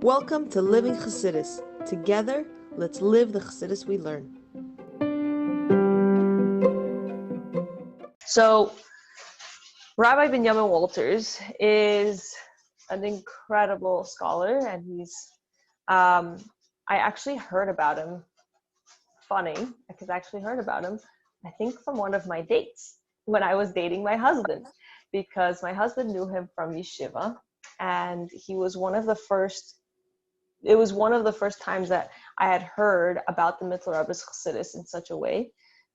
Welcome to Living Chassidus. Together, let's live the Chassidus we learn. So, Rabbi Binyomin Walters is an incredible scholar, and he's, I actually heard about him, funny, because I actually heard about him, I think from one of my dates, when I was dating my husband, because my husband knew him from yeshiva, and he was one of the first times that I had heard about the Mitteler Rebbe's Chassidus in such a way.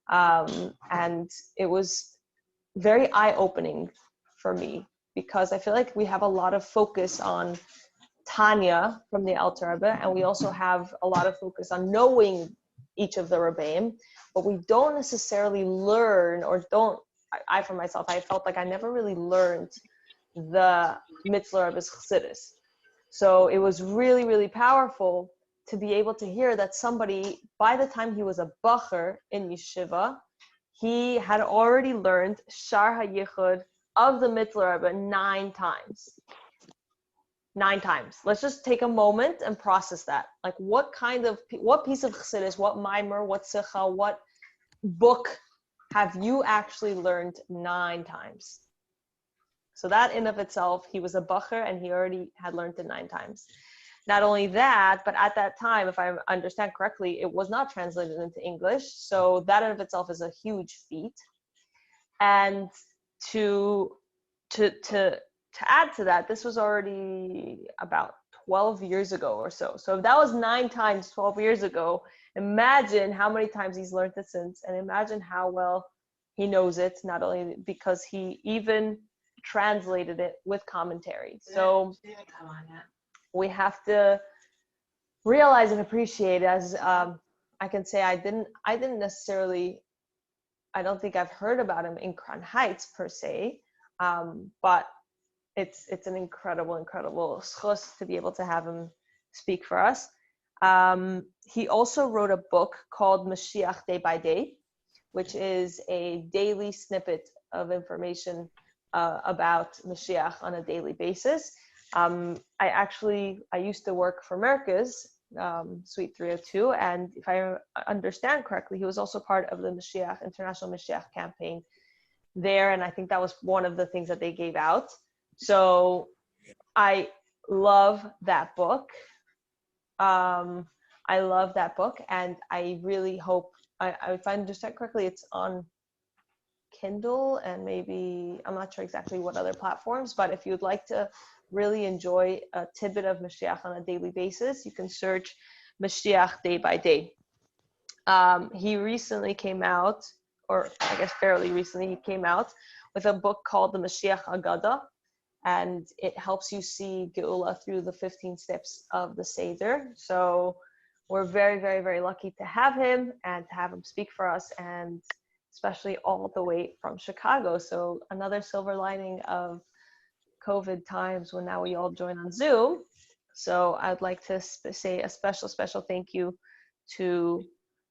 And it was very eye-opening for me, because I feel like we have a lot of focus on Tanya from the Alter Rebbe, and we also have a lot of focus on knowing each of the Rebbeim, but we don't necessarily learn, I for myself, I felt like I never really learned the Mitteler Rebbe's Chassidus. So it was really, really powerful to be able to hear that somebody, by the time he was a bacher in yeshiva, he had already learned Shaar Hayichud of the Mitteler Rebbe 9 times. 9 times. Let's just take a moment and process that. Like what piece of Chassidus, what mimer, what sicha, what book have you actually learned 9 times? So that in of itself, he was a bacher and he already had learned it 9 times. Not only that, but at that time, if I understand correctly, it was not translated into English. So that in of itself is a huge feat. And to add to that, this was already about 12 years ago or so. So if that was 9 times 12 years ago, imagine how many times he's learned it since, and imagine how well he knows it, not only because he even translated it with commentary. So we have to realize and appreciate, as I can say, I didn't necessarily, I don't think I've heard about him in Crown Heights per se, but it's an incredible schus to be able to have him speak for us. He also wrote a book called Mashiach Day by Day, which is a daily snippet of information about Mashiach on a daily basis. I used to work for Merkez, Suite 302, and if I understand correctly, he was also part of the International Mashiach campaign there, and I think that was one of the things that they gave out. So I love that book. And I really hope, if I understand correctly, it's on Kindle and maybe, I'm not sure exactly what other platforms, but if you'd like to really enjoy a tidbit of Mashiach on a daily basis, you can search Mashiach Day by Day. He recently came out, or I guess fairly recently, he came out with a book called the Mashiach Agada, and it helps you see Geula through the 15 steps of the Seder. So we're very, very, very lucky to have him and to have him speak for us, and especially all the way from Chicago. So another silver lining of COVID times when now we all join on Zoom. So I'd like to say a special thank you to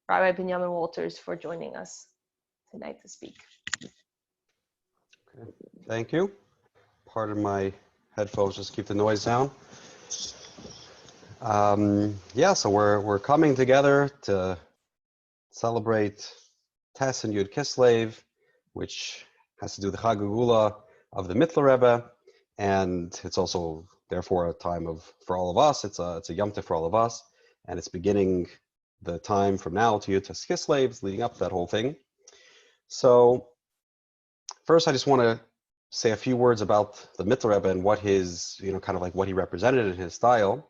Rabbi Binyomin Walters for joining us tonight to speak. Okay. Thank you. Pardon my headphones, just keep the noise down. So we're coming together to celebrate Tes and Kislev, which has to do with the Chag Gula of the Mitteler Rebbe, and it's also therefore a time for all of us. It's a Yom Tov for all of us, and it's beginning the time from now to Tes Kislev, leading up to that whole thing. So first, I just want to say a few words about the Mitteler Rebbe and what his, kind of like what he represented in his style.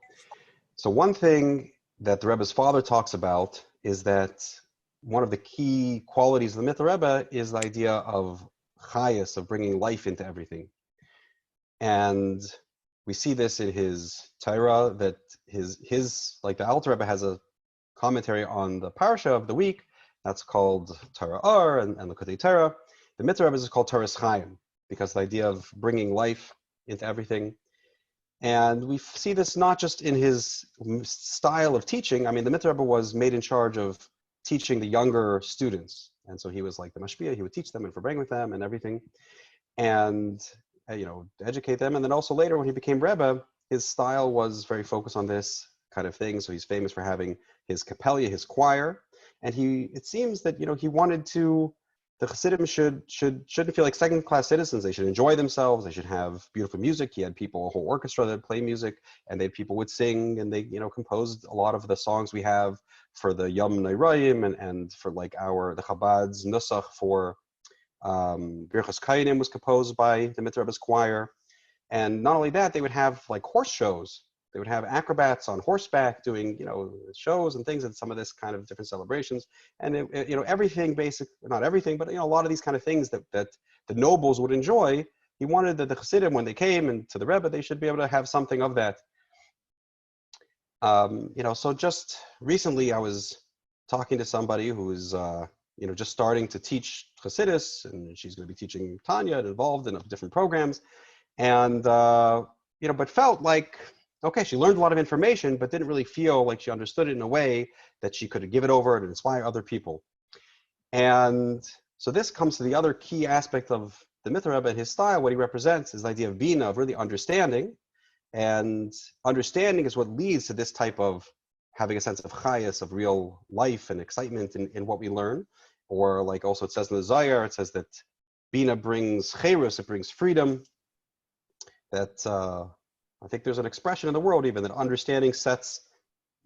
So one thing that the Rebbe's father talks about is that one of the key qualities of the Mitteler Rebbe is the idea of chayas, of bringing life into everything. And we see this in his Torah, that his like the Alter Rebbe has a commentary on the parasha of the week that's called Torah Or and the Kutei Torah. The Mitteler Rebbe is called Torah Chaim, because the idea of bringing life into everything. And we see this not just in his style of teaching. I mean, the Mitteler Rebbe was made in charge of teaching the younger students. And so he was like the mashpia, he would teach them and farbrengs with them and everything. And, to educate them. And then also later when he became Rebbe, his style was very focused on this kind of thing. So he's famous for having his kapella, his choir, and it seems that he wanted the Chassidim shouldn't feel like second-class citizens. They should enjoy themselves. They should have beautiful music. He had a whole orchestra that play music, and people would sing, and they composed a lot of the songs we have for the Yom Neirayim and for like the Chabad's Nusach for Birchas Kainim was composed by the Mitteler Rebbe's choir. And not only that, they would have like horse shows. They would have acrobats on horseback doing, shows and things, and some of this kind of different celebrations. And everything not everything, but a lot of these kind of things that the nobles would enjoy. He wanted that the Chassidim, when they came and to the Rebbe, they should be able to have something of that. So just recently I was talking to somebody who is, just starting to teach Chassidus, and she's going to be teaching Tanya and involved in different programs. And, but felt like, okay, she learned a lot of information, but didn't really feel like she understood it in a way that she could give it over and inspire other people. And so this comes to the other key aspect of the Mitteler Rebbe and his style. What he represents is the idea of bina, of really understanding. And understanding is what leads to this type of having a sense of chayas, of real life and excitement in what we learn. Or like also it says in the Zohar, it says that bina brings cherus, it brings freedom. That I think there's an expression in the world even that understanding sets,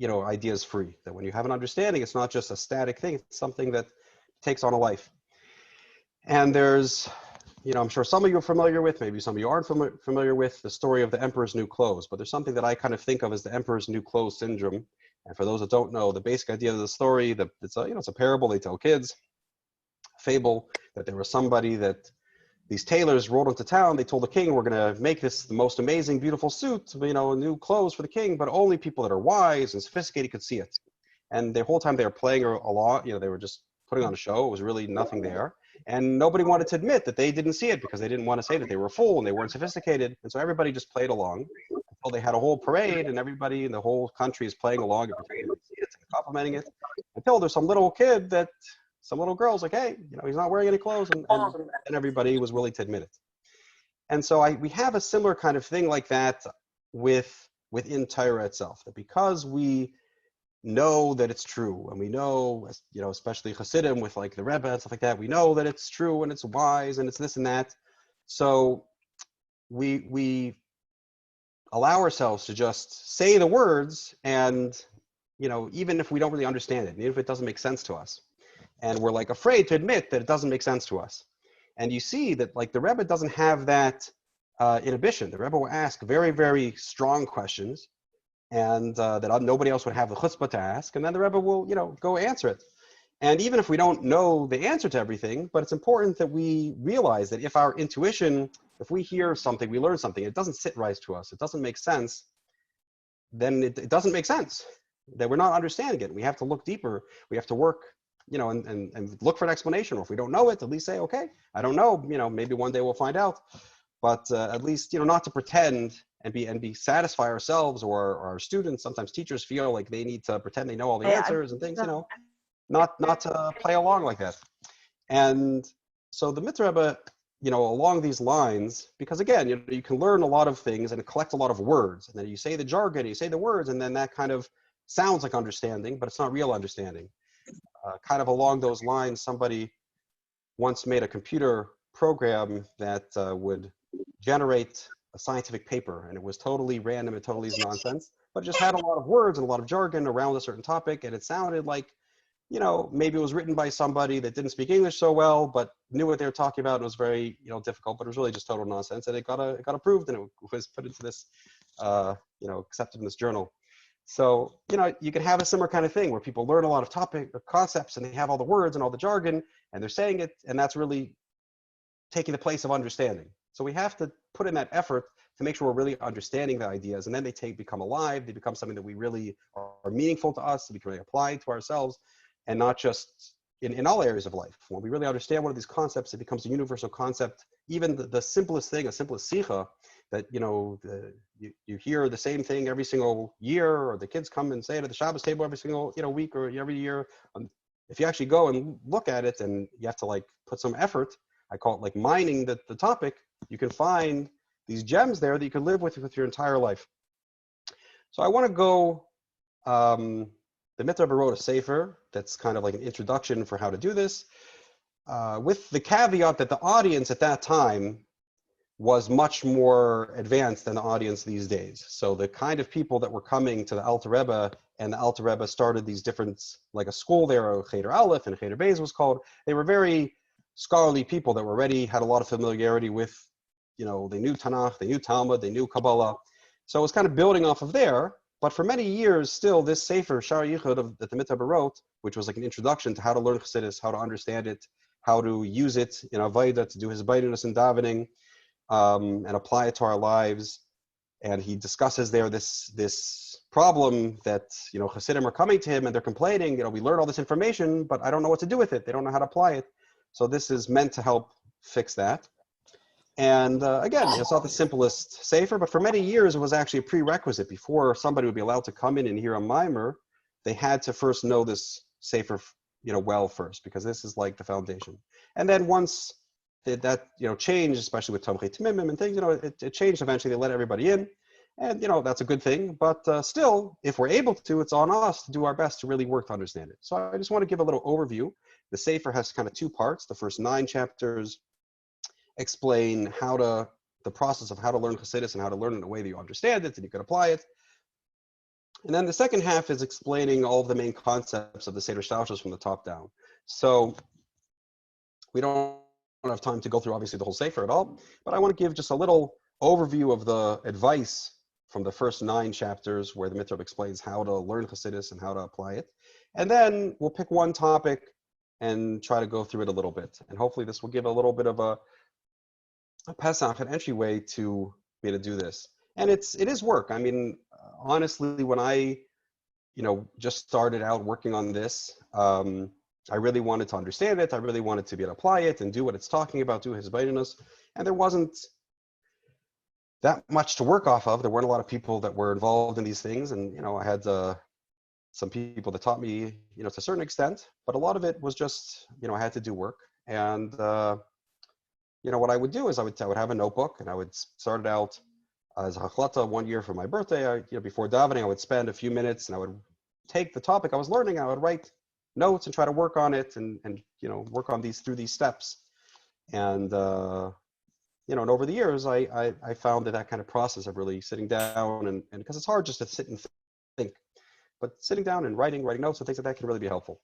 ideas free. That when you have an understanding, it's not just a static thing, it's something that takes on a life. And there's, I'm sure some of you are familiar with, maybe some of you aren't familiar with the story of the Emperor's New Clothes, but there's something that I kind of think of as the Emperor's New Clothes syndrome. And for those that don't know, the basic idea of the story, it's a parable they tell kids, a fable, that there was somebody that these tailors rode into town. They told the king, we're going to make the most amazing, beautiful suit, new clothes for the king, but only people that are wise and sophisticated could see it. And the whole time they were playing along, they were just putting on a show. It was really nothing there. And nobody wanted to admit that they didn't see it because they didn't want to say that they were a fool and they weren't sophisticated. And so everybody just played along until they had a whole parade and everybody in the whole country is playing along and pretending to see it and complimenting it, until there's some little kid some little girl's like, hey, he's not wearing any clothes, and everybody was willing to admit it. And so we have a similar kind of thing like that within Torah itself, that because we know that it's true, and we know, especially Chassidim with like the Rebbe and stuff like that, we know that it's true and it's wise and it's this and that. So we allow ourselves to just say the words, and even if we don't really understand it, even if it doesn't make sense to us. And we're like afraid to admit that it doesn't make sense to us. And you see that like the Rebbe doesn't have that inhibition. The Rebbe will ask very, very strong questions, and that nobody else would have the chutzpah to ask. And then the Rebbe will, go answer it. And even if we don't know the answer to everything, but it's important that we realize that if our intuition, if we hear something, we learn something, it doesn't sit right to us, it doesn't make sense, then it doesn't make sense. That we're not understanding it. We have to look deeper. We have to work, and look for an explanation. Or if we don't know it, at least say, okay, I don't know, maybe one day we'll find out. But at least, not to pretend and be satisfy ourselves or our students. Sometimes teachers feel like they need to pretend they know all the answers and things, not to play along like that. And so the Mitteler Rebbe, along these lines, because again, you can learn a lot of things and collect a lot of words, and then you say the jargon, you say the words, and then that kind of sounds like understanding, but it's not real understanding. Kind of along those lines, somebody once made a computer program that would generate a scientific paper, and it was totally random and totally nonsense, but it just had a lot of words and a lot of jargon around a certain topic, and it sounded like, maybe it was written by somebody that didn't speak English so well, but knew what they were talking about. It was very, difficult, but it was really just total nonsense, and it got approved, and it was put into this, accepted in this journal. So, you can have a similar kind of thing where people learn a lot of concepts, and they have all the words and all the jargon, and they're saying it, and that's really taking the place of understanding. So we have to put in that effort to make sure we're really understanding the ideas, and then they become alive, they become something that we really are meaningful to us, we can really apply to ourselves, and not just in all areas of life. When we really understand one of these concepts, it becomes a universal concept. Even the simplest thing, a simplest sikha, that you hear the same thing every single year, or the kids come and say it at the Shabbos table every single week or every year. If you actually go and look at it, and you have to like put some effort, I call it like mining the topic, you can find these gems there that you can live with your entire life. So I want to go, the Mitteler Rebbe wrote a sefer that's kind of like an introduction for how to do this, with the caveat that the audience at that time was much more advanced than the audience these days. So the kind of people that were coming to the Alter Rebbe, and the Alter Rebbe started these different, like a school there, Cheder Aleph and Cheder Beis was called. They were very scholarly people that were already had a lot of familiarity with, they knew Tanakh, they knew Talmud, they knew Kabbalah. So it was kind of building off of there. But for many years, still, this sefer, Shaar Hayichud, that the Mitteler Rebbe wrote, which was like an introduction to how to learn Chassidus, how to understand it, how to use it in Avodah, to do Hisbonenus and davening, and apply it to our lives. And he discusses there this problem that, Chassidim are coming to him and they're complaining, we learn all this information, but I don't know what to do with it. They don't know how to apply it. So this is meant to help fix that. And again, it's not the simplest sefer, but for many years it was actually a prerequisite. Before somebody would be allowed to come in and hear a mimer, they had to first know this sefer, well first, because this is like the foundation. And then once that changed, especially with Tomchei Tamimim and things, it changed eventually. They let everybody in, and that's a good thing. But still, if we're able to, it's on us to do our best to really work to understand it. So I just want to give a little overview. The sefer has kind of two parts. The first 9 chapters explain the process of how to learn Chassidus and how to learn it in a way that you understand it and you can apply it. And then the second half is explaining all of the main concepts of the Seder Shtalshus from the top down. So we don't have time to go through obviously the whole sefer at all, but I want to give just a little overview of the advice from the first 9 chapters where the Mitteler Rebbe explains how to learn Chassidus and how to apply it. And then we'll pick one topic and try to go through it a little bit. And hopefully this will give a little bit of a Pesach, an entryway to be able to do this. And it is work. I mean, honestly, when I, just started out working on this, I really wanted to understand it. I really wanted to be able to apply it and do what it's talking about, do Hisbonenus. And there wasn't that much to work off of. There weren't a lot of people that were involved in these things. And, I had some people that taught me, to a certain extent, but a lot of it was just, I had to do work. And, what I would do is I would have a notebook and I would start it out as a hachlata 1 year for my birthday. Before davening, I would spend a few minutes and I would take the topic I was learning and I would write notes and try to work on it and work on through these steps. And, and over the years, I found that kind of process of really sitting down and because it's hard just to sit and think, but sitting down and writing notes and things like that can really be helpful.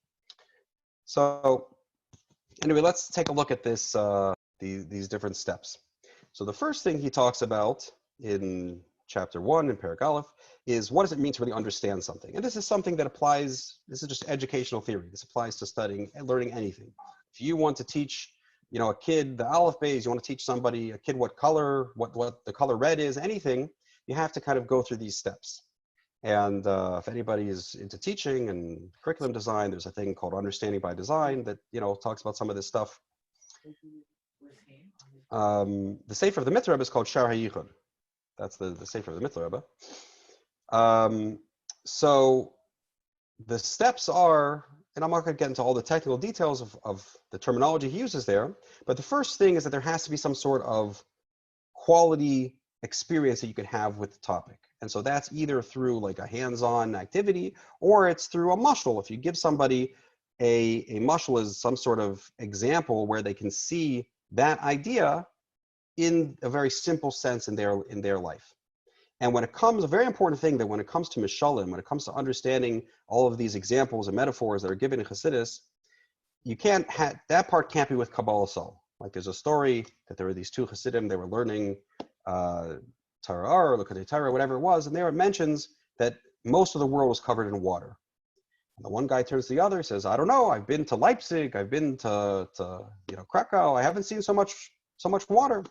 So anyway, let's take a look at this, these different steps. So the first thing he talks about in chapter 1 in Perek Aleph is what does it mean to really understand something? And this is something that applies, this is just educational theory. This applies to studying and learning anything. If you want to teach, a kid the Aleph Beis, you want to teach a kid what color, what the color red is, anything, you have to kind of go through these steps. And if anybody is into teaching and curriculum design, there's a thing called Understanding by Design that, talks about some of this stuff. The sefer of the Mitteler Rebbe is called Shaar Hayichud. That's the sefer of the Mitteler Rebbe. So the steps are, and I'm not going to get into all the technical details of the terminology he uses there, but the first thing is that there has to be some sort of quality experience that you could have with the topic. And so that's either through like a hands-on activity or it's through a mashal. If you give somebody a mashal is some sort of example where they can see that idea in a very simple sense in their life. And when it comes, a very important thing that when it comes to mishalim, when it comes to understanding all of these examples and metaphors that are given in Chassidus, you can't have, that part can't be with Kabbalah Sol. Like there's a story that there were these 2 Chassidim, they were learning Torah or Lekutei Torah, whatever it was, and there it mentions that most of the world was covered in water. And the one guy turns to the other, says, I don't know, I've been to Leipzig, I've been to Krakow, I haven't seen so much water.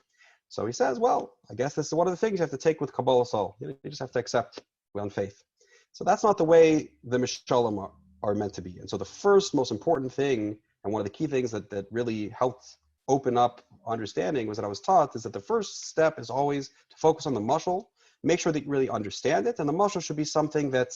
So he says, well, I guess this is one of the things you have to take with Kabbalah Sol. You just have to accept on faith. So that's not the way the Mishalim are meant to be. And so the first most important thing, and one of the key things that really helped open up understanding was that I was taught is that the first step is always to focus on the mashal, make sure that you really understand it. And the mashal should be something that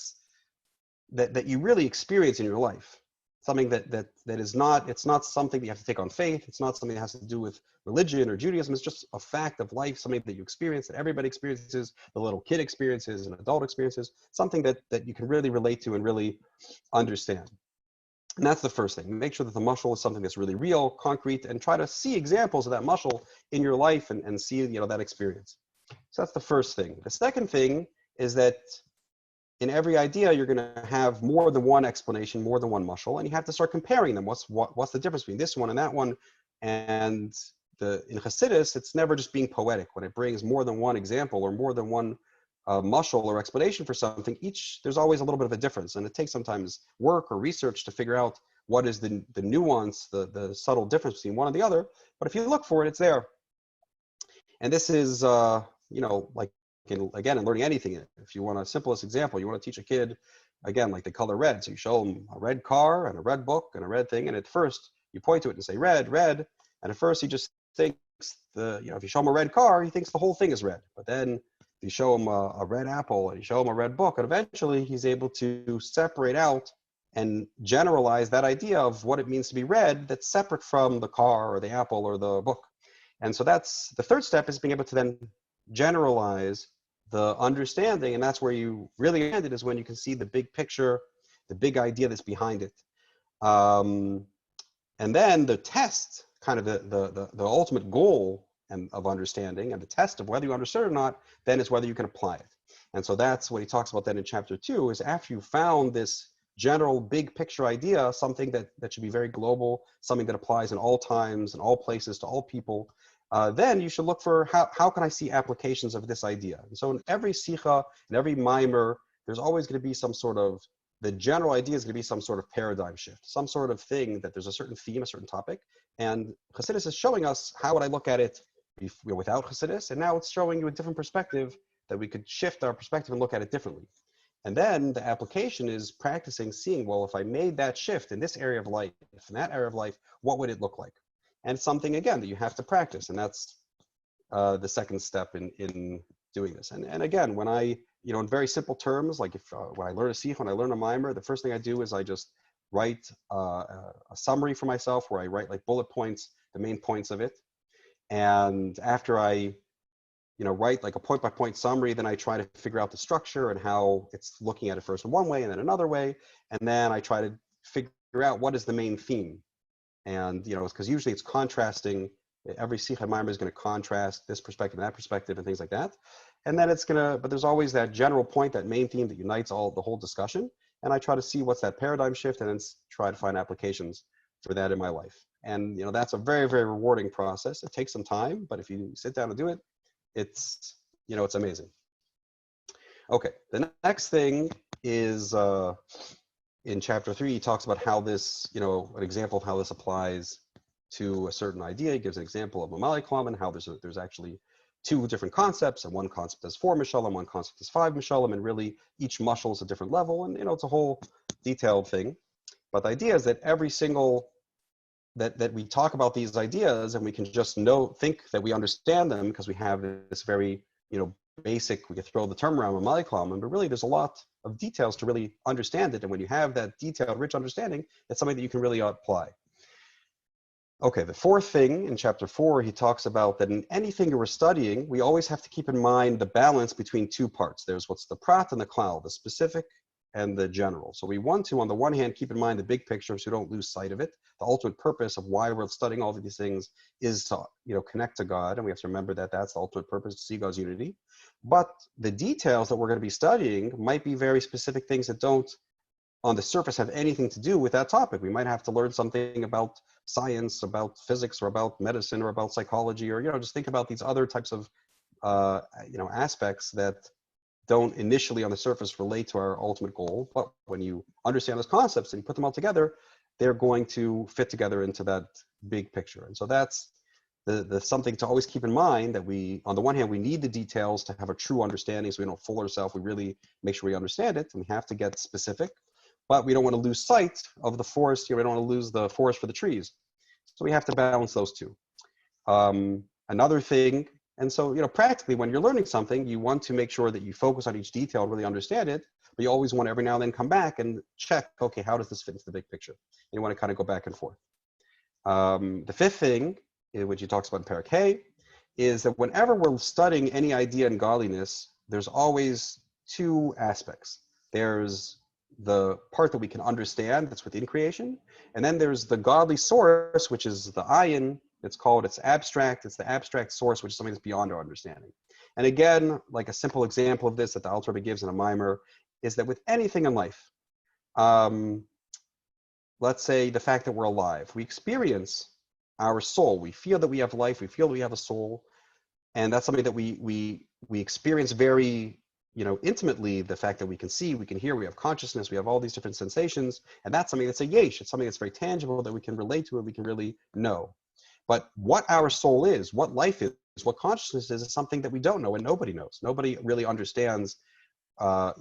you really experience in your life. something that is not, it's not something that you have to take on faith. It's not something that has to do with religion or Judaism. It's just a fact of life, something that you experience, that everybody experiences, the little kid experiences and adult experiences, something that you can really relate to and really understand. And that's the first thing. Make sure that the mashal is something that's really real, concrete, and try to see examples of that mashal in your life and see, you know, that experience. So that's the first thing. The second thing is that in every idea, you're going to have more than one explanation, more than one mashal, and you have to start comparing them. What's the difference between this one and that one? And in Chassidus, it's never just being poetic. When it brings more than one example or more than one mashal or explanation for something, there's always a little bit of a difference, and it takes sometimes work or research to figure out what is the nuance, the subtle difference between one and the other. But if you look for it, it's there. And this is, you know, like, again, in learning anything, if you want a simplest example, you want to teach a kid, again, like the color red. So you show them a red car and a red book and a red thing. And at first you point to it and say red, red. And at first he just thinks if you show him a red car, he thinks the whole thing is red. But then you show him a red apple and you show him a red book, and eventually he's able to separate out and generalize that idea of what it means to be red that's separate from the car or the apple or the book. And so that's the third step, is being able to then generalize the understanding, and that's where you really end it, is when you can see the big picture, the big idea that's behind it. And then the test, kind of the ultimate goal of understanding, and the test of whether you understood it or not, then is whether you can apply it. And so that's what he talks about then in chapter 2, is after you found this general big picture idea, something that should be very global, something that applies in all times and all places to all people, then you should look for how can I see applications of this idea. And so in every sikha, in every mimer, there's always going to be some sort of, the general idea is going to be some sort of paradigm shift, some sort of thing that there's a certain theme, a certain topic. And Chassidus is showing us how would I look at it without Chassidus, and now it's showing you a different perspective, that we could shift our perspective and look at it differently. And then the application is practicing seeing, well, if I made that shift in this area of life, in that area of life, what would it look like? And something, again, that you have to practice. And that's the second step in doing this. And again, when I, in very simple terms, like when I learn a sikh, when I learn a mimer, the first thing I do is I just write a summary for myself, where I write like bullet points, the main points of it. And after I write like a point-by-point summary, then I try to figure out the structure and how it's looking at it first in one way and then another way. And then I try to figure out what is the main theme. And, because usually it's contrasting. Every sikh mimer is going to contrast this perspective and that perspective and things like that. And then but there's always that general point, that main theme that unites the whole discussion. And I try to see what's that paradigm shift and then try to find applications for that in my life. And, that's a very, very rewarding process. It takes some time, but if you sit down and do it, it's amazing. Okay, the next thing is in chapter 3, he talks about how this, an example of how this applies to a certain idea. He gives an example of Mamali and how there's actually two different concepts, and one concept has 4 mishalim, one concept has 5 mishalim, and really each mashal is a different level, and it's a whole detailed thing. But the idea is that every single that we talk about these ideas, and we can just think that we understand them because we have this very basic, we could throw the term around Mamali, but really there's a lot of details to really understand it. And when you have that detailed, rich understanding, it's something that you can really apply. Okay, the fourth thing in chapter 4, he talks about that in anything we're studying, we always have to keep in mind the balance between two parts. There's what's the prat and the klal, the specific and the general. So we want to, on the one hand, keep in mind the big picture so we don't lose sight of it. The ultimate purpose of why we're studying all of these things is to, connect to God. And we have to remember that that's the ultimate purpose, to see God's unity. But the details that we're going to be studying might be very specific things that don't, on the surface, have anything to do with that topic. We might have to learn something about science, about physics, or about medicine, or about psychology, or, just think about these other types of, aspects that don't initially on the surface relate to our ultimate goal. But when you understand those concepts and you put them all together, they're going to fit together into that big picture. And so that's the something to always keep in mind, that we, on the one hand, we need the details to have a true understanding so we don't fool ourselves. We really make sure we understand it, and we have to get specific, but we don't want to lose sight of the forest. We don't want to lose the forest for the trees. So we have to balance those two. Another thing And so, practically when you're learning something, you want to make sure that you focus on each detail and really understand it, but you always want to every now and then come back and check, okay, how does this fit into the big picture? And you want to kind of go back and forth. The fifth thing, which he talks about in Parak Hay, is that whenever we're studying any idea in godliness, there's always two aspects. There's the part that we can understand, that's within creation, and then there's the godly source, which is the ayin. It's abstract. It's the abstract source, which is something that's beyond our understanding. And again, like a simple example of this that the Alter Rebbe gives in a mimer is that with anything in life, let's say the fact that we're alive, we experience our soul. We feel that we have life. We feel that we have a soul, and that's something that we experience very, intimately. The fact that we can see, we can hear, we have consciousness, we have all these different sensations, and that's something that's a yesh. It's something that's very tangible that we can relate to, and we can really know. But what our soul is, what life is, what consciousness is something that we don't know, and nobody knows. Nobody really understands, what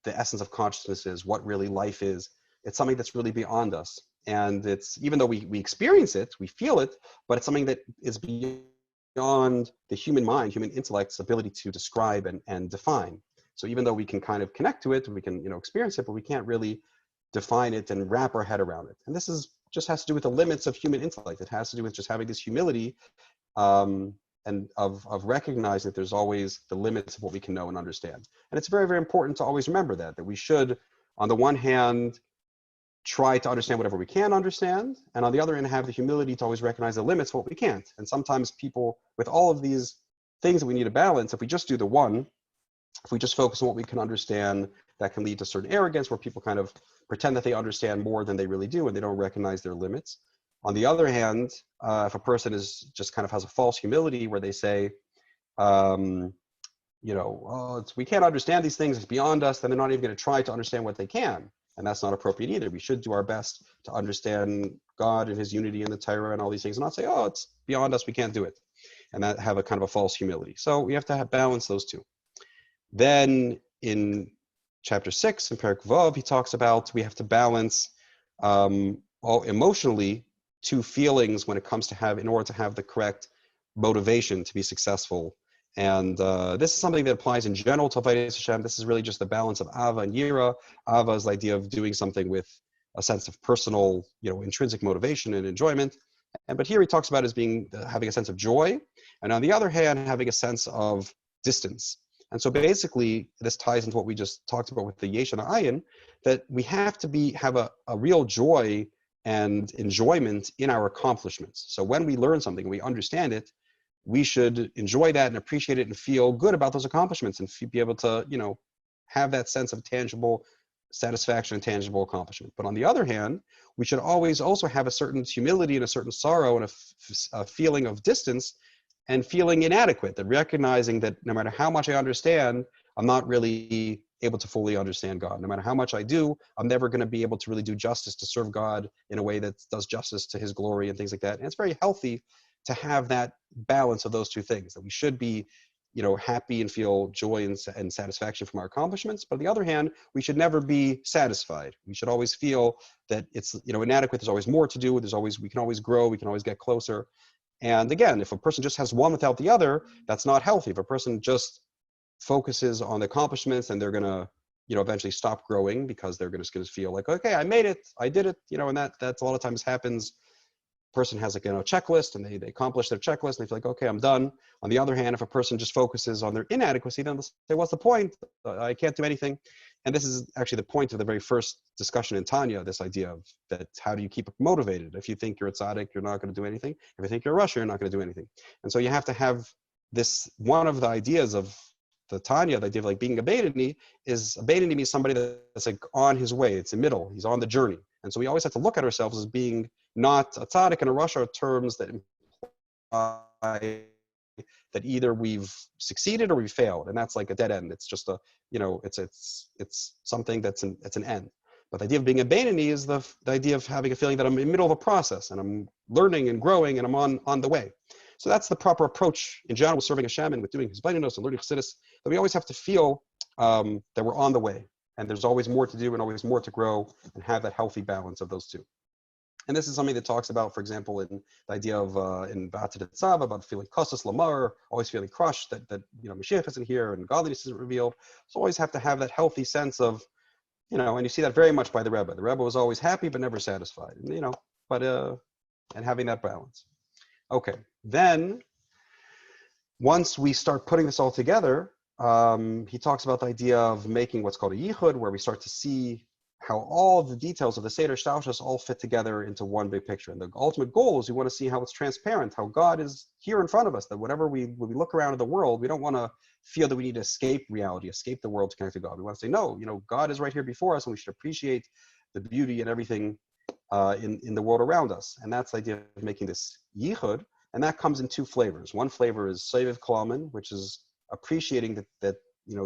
the essence of consciousness is, what really life is. It's something that's really beyond us. And it's, even though we experience it, we feel it, but it's something that is beyond the human mind, human intellect's ability to describe and define. So even though we can kind of connect to it, we can, experience it, but we can't really define it and wrap our head around it. And this just has to do with the limits of human intellect. It has to do with just having this humility, and of recognizing that there's always the limits of what we can know and understand. And it's very, very important to always remember that we should, on the one hand, try to understand whatever we can understand, and on the other hand, have the humility to always recognize the limits of what we can't. And sometimes people, with all of these things that we need to balance, if we just do the one, if we just focus on what we can understand, that can lead to certain arrogance where people kind of pretend that they understand more than they really do and they don't recognize their limits. On the other hand, if a person is just kind of has a false humility where they say, we can't understand these things, it's beyond us, then they're not even going to try to understand what they can. And that's not appropriate either. We should do our best to understand God and his unity in the Torah and all these things, and not say, oh, it's beyond us, we can't do it. And that have a kind of a false humility. So we have to balance those two. Then in chapter 6 in Perek Vav, he talks about we have to balance emotionally two feelings when it comes to in order to have the correct motivation to be successful. And this is something that applies in general to Avodas Hashem. This is really just the balance of Ava and Yira. Ava is the idea of doing something with a sense of personal, intrinsic motivation and enjoyment. But here he talks about it as having a sense of joy, and on the other hand, having a sense of distance. And so basically, this ties into what we just talked about with the Yesh and the Ayin, that we have to have a real joy and enjoyment in our accomplishments. So when we learn something, we understand it, we should enjoy that and appreciate it and feel good about those accomplishments and be able to, have that sense of tangible satisfaction and tangible accomplishment. But on the other hand, we should always also have a certain humility and a certain sorrow and a feeling of distance and feeling inadequate, that recognizing that no matter how much I understand, I'm not really able to fully understand God. No matter how much I do, I'm never going to be able to really do justice to serve God in a way that does justice to his glory and things like that. And it's very healthy to have that balance of those two things, that we should be, happy and feel joy and satisfaction from our accomplishments. But on the other hand, we should never be satisfied. We should always feel that it's, inadequate. There's always more to do. We can always grow. We can always get closer. And again, if a person just has one without the other, that's not healthy. If a person just focuses on the accomplishments and they're going to, eventually stop growing because they're going to feel like, okay, I made it, I did it, and that's a lot of times happens. Person has a checklist and they accomplish their checklist and they feel like, okay, I'm done. On the other hand, if a person just focuses on their inadequacy, then they'll say, what's the point? I can't do anything. And this is actually the point of the very first discussion in Tanya, this idea of that, how do you keep motivated? If you think you're a tzaddik, you're not going to do anything. If you think you're a Russia, you're not going to do anything. And so you have to have this, one of the ideas of the Tanya, the idea of like being a Beinoni means somebody that's like on his way. It's in middle. He's on the journey. And so we always have to look at ourselves as being not a tzaddik and a Russia, are terms that imply that either we've succeeded or we failed, and that's like a dead end. It's just it's something that's an end. But the idea of being a Beinoni is the idea of having a feeling that I'm in the middle of a process and I'm learning and growing and I'm on the way. So that's the proper approach in general with serving Hashem and with doing Hisbonenus and learning Chassidishe, that we always have to feel that we're on the way and there's always more to do and always more to grow and have that healthy balance of those two. And this is something that talks about, for example, in the idea of in Ba'ated Tzav, about feeling kosas lamar, always feeling crushed that Mashiach isn't here and godliness isn't revealed. So always have to have that healthy sense of, and you see that very much by the Rebbe. The Rebbe was always happy but never satisfied, and having that balance. Okay, then once we start putting this all together, he talks about the idea of making what's called a Yichud, where we start to see how all the details of the Seder Shtalshus all fit together into one big picture. And the ultimate goal is we want to see how it's transparent, how God is here in front of us, that when we look around at the world, we don't want to feel that we need to escape reality, escape the world to connect to God. We want to say, no, God is right here before us, and we should appreciate the beauty and everything in the world around us. And that's the idea of making this Yichud. And that comes in two flavors. One flavor is Seviv Klamen, which is appreciating that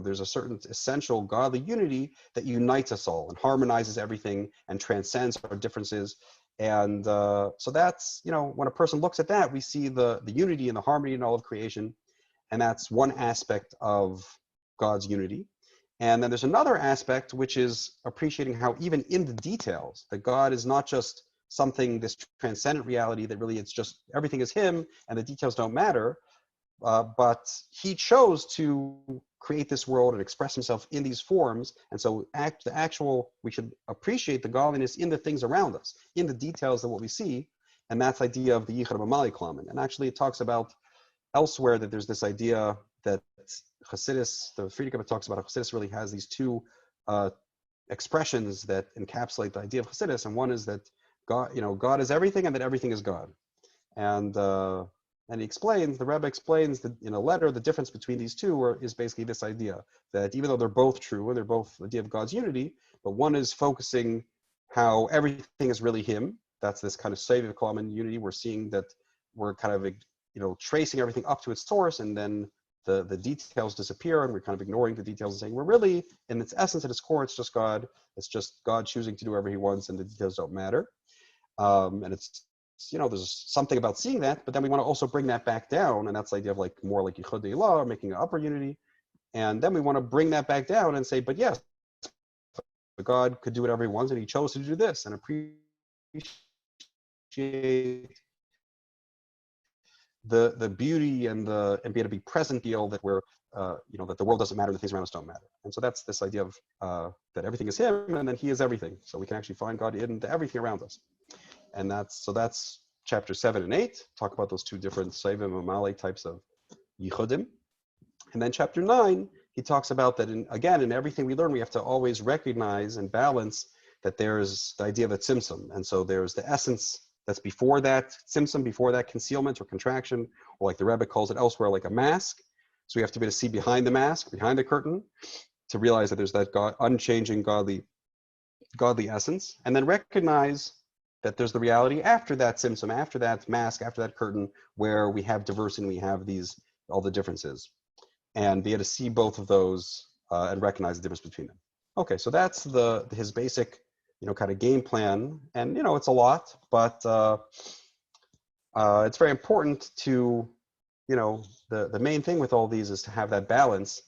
there's a certain essential godly unity that unites us all and harmonizes everything and transcends our differences. And so that's, when a person looks at that, we see the unity and the harmony in all of creation. And that's one aspect of God's unity. And then there's another aspect, which is appreciating how even in the details, that God is not just something, this transcendent reality, that really it's just everything is him and the details don't matter. But he chose to create this world and express himself in these forms. And so we should appreciate the godliness in the things around us, in the details of what we see. And that's the idea of the Yichud Amali Klamen. And actually it talks about elsewhere that there's this idea that Chassidus, the Friedrich Rebbe talks about how Chassidus really has these two expressions that encapsulate the idea of Chassidus. And one is that God is everything and that everything is God. And he explains, the Rebbe explains that in a letter, the difference between these two is basically this idea that even though they're both true and they're both the idea of God's unity, but one is focusing how everything is really him. That's this kind of Seviv Klamen unity. We're seeing that we're kind of, tracing everything up to its source, and then the details disappear, and we're kind of ignoring the details and saying we're really, in its essence, at its core, it's just God. It's just God choosing to do whatever he wants, and the details don't matter. And it's, there's something about seeing that, but then we want to also bring that back down, and that's the idea of more like Yichud Deilah, making an upper unity. And then we want to bring that back down and say, but yes, God could do whatever he wants, and he chose to do this, and appreciate the beauty and be able to be present, feel that we're, that the world doesn't matter, the things around us don't matter. And so that's this idea of that everything is him, and then he is everything. So we can actually find God in everything around us. And that's chapter 7 and 8, talk about those two different Sevim and Malay types of Yichudim. And then chapter 9, he talks about that, in everything we learn, we have to always recognize and balance that there's the idea of a tzimtzum. And so there's the essence that's before that tzimtzum, before that concealment or contraction, or like the Rebbe calls it elsewhere, like a mask. So we have to be able to see behind the mask, behind the curtain, to realize that there's that unchanging godly essence, and then recognize that there's the reality after that tzimtzum, after that mask, after that curtain, where we have diversity, we have all the differences, and be able to see both of those and recognize the difference between them. Okay, so that's his basic, kind of game plan, and it's a lot, but it's very important to, the main thing with all these is to have that balance.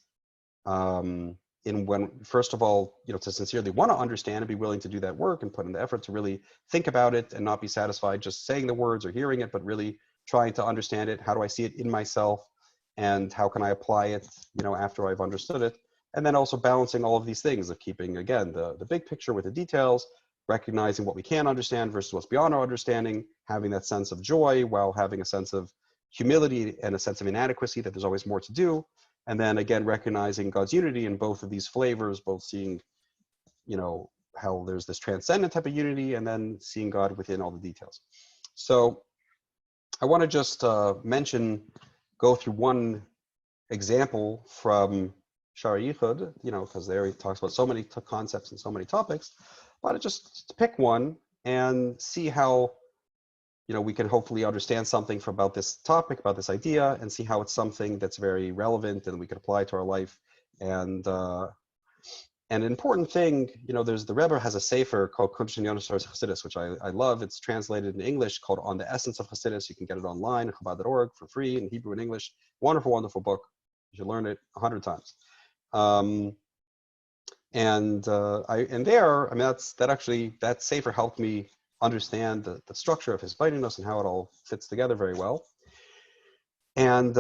First of all, to sincerely want to understand and be willing to do that work and put in the effort to really think about it and not be satisfied just saying the words or hearing it, but really trying to understand it. How do I see it in myself, and how can I apply it, after I've understood it? And then also balancing all of these things of keeping, again, the big picture with the details, recognizing what we can understand versus what's beyond our understanding, having that sense of joy while having a sense of humility and a sense of inadequacy, that there's always more to do. And then again, recognizing God's unity in both of these flavors, both seeing, how there's this transcendent type of unity, and then seeing God within all the details. So I want to just go through one example from Shaar Hayichud, because there he talks about so many concepts and so many topics, but just to pick one and see how, we can hopefully understand something about this topic, about this idea, and see how it's something that's very relevant and we can apply to our life. And an important thing, the Rebbe has a sefer called Kunsh and Yonosar's Chassidus, which I love. It's translated in English called On the Essence of Chassidus. You can get it online at Chabad.org for free in Hebrew and English. Wonderful, wonderful book. You should learn it 100 times. That sefer helped me understand the structure of Hisbonenus and how it all fits together very well. And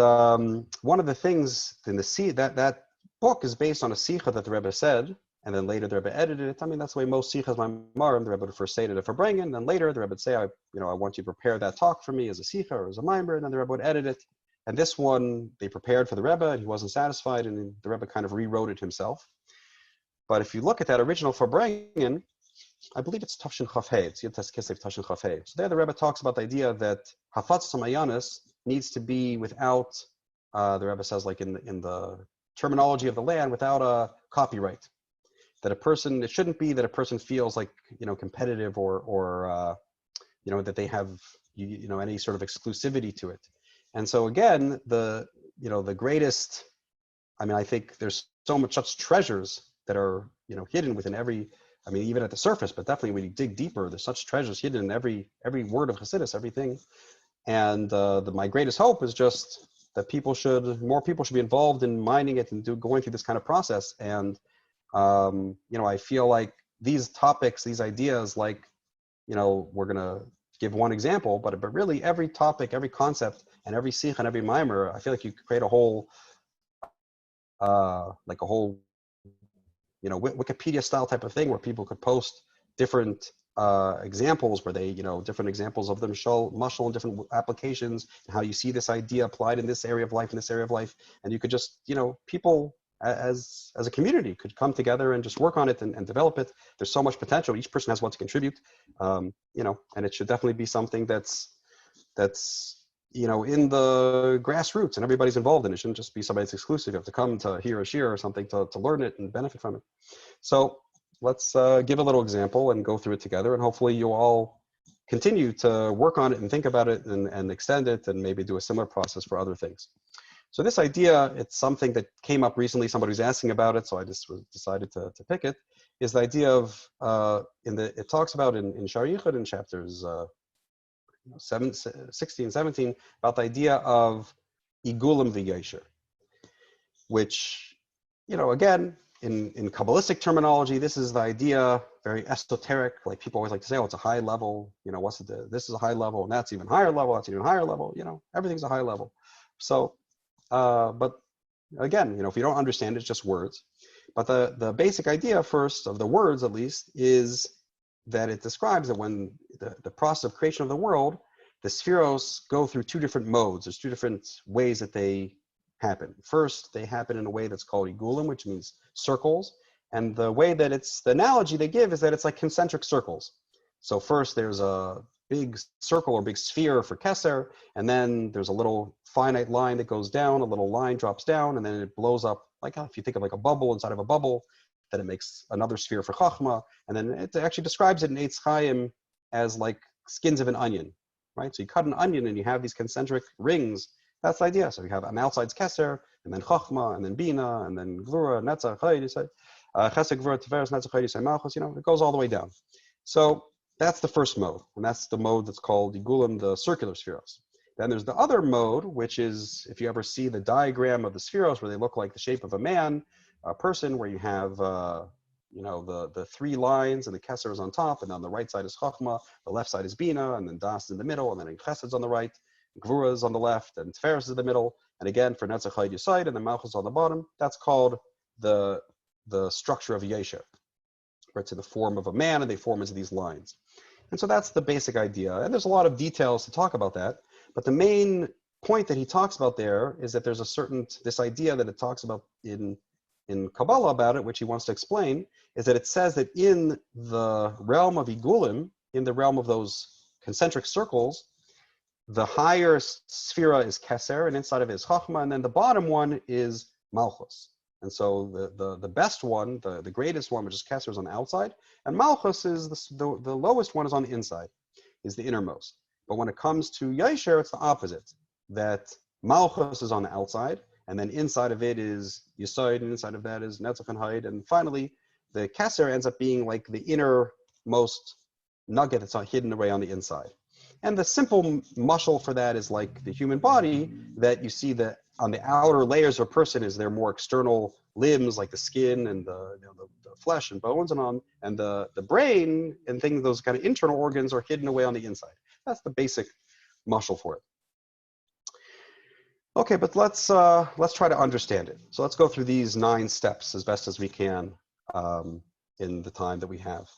one of the things in that book is based on a sikha that the Rebbe said, and then later the Rebbe edited it. I mean, that's the way most sikhas maimarim, the Rebbe would first say it at a farbrengs, and then later the Rebbe would say, I want you to prepare that talk for me as a sikha or as a maimer, and then the Rebbe would edit it. And this one, they prepared for the Rebbe, and he wasn't satisfied, and the Rebbe kind of rewrote it himself. But if you look at that original farbrengs, I believe it's Tafshin Chafei, it's Tes Kislev Tafshin Chafei. So there the Rebbe talks about the idea that Hafatzas Mayanis needs to be without, the Rebbe says, like in the terminology of the land, without a copyright. That it shouldn't be that a person feels like, competitive or that they have, any sort of exclusivity to it. And so again, the greatest, I think there's such treasures that are, hidden within every, even at the surface, but definitely when you dig deeper, there's such treasures hidden in every word of Chassidus, everything. And my greatest hope is just that more people should be involved in mining it and going through this kind of process. And I feel like these topics, these ideas, like, we're gonna give one example, but really every topic, every concept, and every sikh and every mimer, I feel like you could create a whole, Wikipedia style type of thing where people could post different examples where they, different examples of them show mashal in different applications and how you see this idea applied in this area of life, and you could just, people as a community could come together and just work on it and develop it. There's so much potential. Each person has what to contribute, and it should definitely be something that's in the grassroots and everybody's involved in it. It shouldn't just be somebody that's exclusive. You have to come to hear a shiur or something to learn it and benefit from it. So let's give a little example and go through it together, and hopefully you all continue to work on it and think about it and extend it and maybe do a similar process for other things. So this idea, it's something that came up recently. Somebody was asking about it, so I just decided to pick it. Is the idea of it talks about in Hayichud in chapters 16, 17 about the idea of igulim v'yosher, which again in Kabbalistic terminology, this is the idea, very esoteric. Like people always like to say, oh, it's a high level. This is a high level, and that's even higher level. That's even higher level. Everything's a high level. So. But again, if you don't understand it, it's just words. But the basic idea first of the words, at least, is that it describes that when the process of creation of the world, the spheros go through two different modes. There's two different ways that they happen. First, they happen in a way that's called igulim, which means circles. And the way that the analogy they give is that it's like concentric circles. So first there's a big circle or big sphere for Keser, and then there's a little finite line that goes down, a little line drops down, and then it blows up, like if you think of like a bubble inside of a bubble, then it makes another sphere for Chachma, and then it actually describes it in Eitz Chaim as like skins of an onion, right? So you cut an onion and you have these concentric rings. That's the idea. So you have an outside's Keser, and then Chachma, and then Bina, and then Gvura, Netzach, Chesed, Gvura, Tiferes, Netzach, Chesed, Malchus, it goes all the way down. So that's the first mode, and that's the mode that's called Igulim, the circular spheros. Then there's the other mode, which is, if you ever see the diagram of the spheros where they look like the shape of a man, a person, where you have, the three lines and the Keser is on top, and on the right side is Chachma, the left side is Bina, and then Das is in the middle, and then Chesed's on the right, Gvura is on the left, and Tiferes is in the middle, and again for Netzach Chayid Yisayid, and then Malchus on the bottom. That's called the structure of Yesher, where it's in the form of a man, and they form into these lines. And so that's the basic idea. And there's a lot of details to talk about that. But the main point that he talks about there is that there's this idea that it talks about in Kabbalah about it, which he wants to explain, is that it says that in the realm of Igulim, in the realm of those concentric circles, the higher sphera is Keser, and inside of it is Chachma, and then the bottom one is Malchus. And so the best one, the greatest one, which is Keser, is on the outside, and Malchus is the lowest one is on the inside, is the innermost. But when it comes to Yesher, it's the opposite, that Malchus is on the outside, and then inside of it is Yesod, and inside of that is Netzach and Haid, and finally, the Keser ends up being like the innermost nugget that's hidden away on the inside. And the simple mashal for that is like the human body, that you see that on the outer layers of a person is their more external limbs, like the skin and the flesh and bones and on, and the brain and things, those kind of internal organs are hidden away on the inside. That's the basic mashal for it. Okay, but let's try to understand it. So let's go through these 9 steps as best as we can in the time that we have.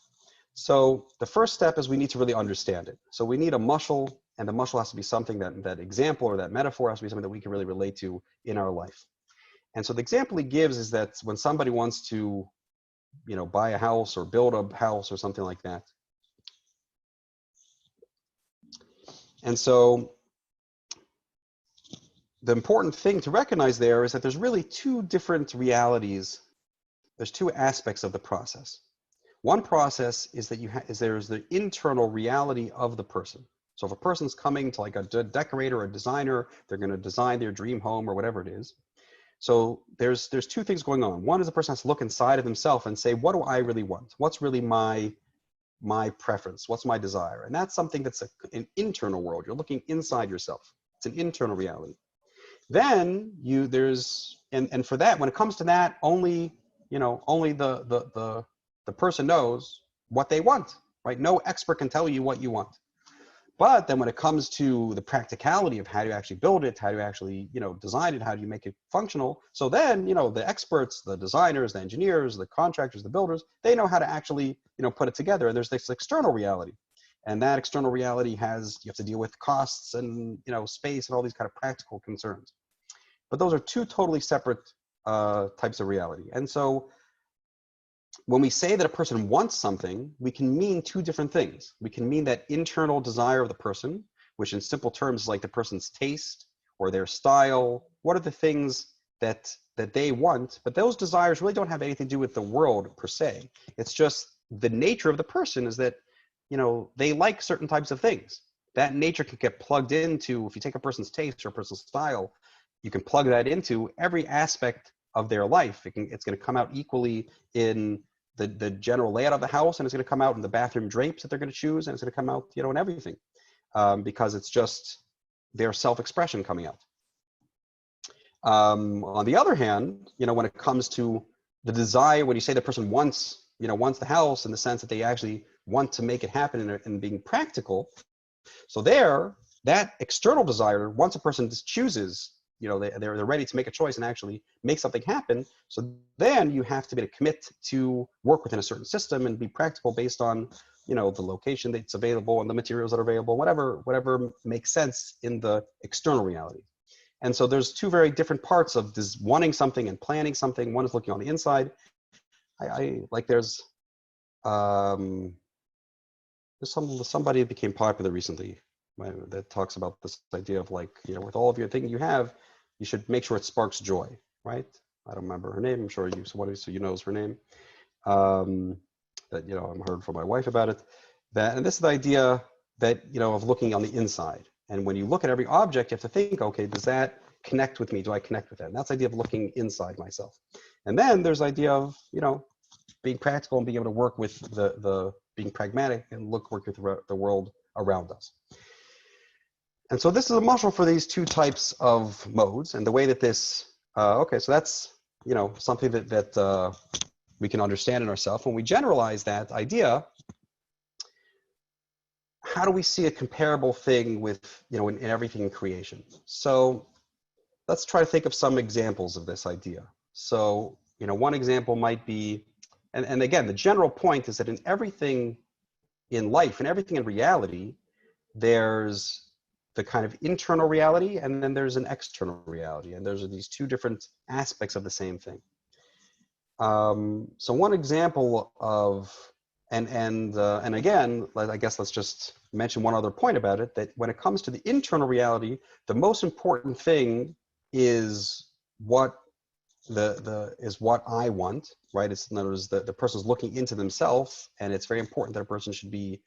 So the first step is we need to really understand it. So we need a mashal, and the mashal has to be something that example or that metaphor has to be something that we can really relate to in our life. And so the example he gives is that when somebody wants to, buy a house or build a house or something like that. And so the important thing to recognize there is that there's really 2 different realities. There's 2 aspects of the process. One process is that there's the internal reality of the person. So if a person's coming to like a decorator or a designer, they're going to design their dream home or whatever it is. So there's 2 things going on. One is the person has to look inside of himself and say, what do I really want? What's really my preference? What's my desire? And that's something that's an internal world. You're looking inside yourself. It's an internal reality. Then and for that, when it comes to that, only the person knows what they want, right? No expert can tell you what you want. But then when it comes to the practicality of how to actually build it, how to actually, design it, how do you make it functional? So then, the experts, the designers, the engineers, the contractors, the builders, they know how to actually, put it together. And there's this external reality. And that external reality you have to deal with costs and, space and all these kind of practical concerns. But those are 2 totally separate types of reality. And so when we say that a person wants something, we can mean 2 different things. We can mean that internal desire of the person, which in simple terms is like the person's taste or their style. What are the things that they want? But those desires really don't have anything to do with the world per se. It's just the nature of the person is that, they like certain types of things. That nature can get plugged into, if you take a person's taste or a person's style, you can plug that into every aspect of their life. It's going to come out equally in the general layout of the house, and it's going to come out in the bathroom drapes that they're going to choose, and it's going to come out, in everything, because it's just their self-expression coming out. On the other hand, when it comes to the desire, when you say the person wants the house in the sense that they actually want to make it happen and being practical, so that external desire, once a person just chooses, they're ready to make a choice and actually make something happen. So then you have to be able to commit to work within a certain system and be practical based on, the location that's available and the materials that are available, whatever makes sense in the external reality. And so there's 2 very different parts of this wanting something and planning something. One is looking on the inside. There's somebody that became popular recently that talks about this idea of with all of your thing you have, you should make sure it sparks joy, right? I don't remember her name. I'm sure somebody knows her name. That I've heard from my wife about it. And this is the idea that of looking on the inside. And when you look at every object, you have to think, okay, does that connect with me? Do I connect with that? And that's the idea of looking inside myself. And then there's the idea of being practical and being able to work with the being pragmatic and work with the world around us. And so this is a mashal for these 2 types of modes, and the way that this, so that's, something that we can understand in ourselves. When we generalize that idea, how do we see a comparable thing with, in everything in creation? So let's try to think of some examples of this idea. So, one example might be, and again, the general point is that in everything in life and everything in reality, there's the kind of internal reality, and then there's an external reality, and those are these 2 different aspects of the same thing. So one example of, and again, I guess let's just mention one other point about it, that when it comes to the internal reality, the most important thing is what what I want, right? It's, in other words, the person's looking into themselves, and it's very important that a person should be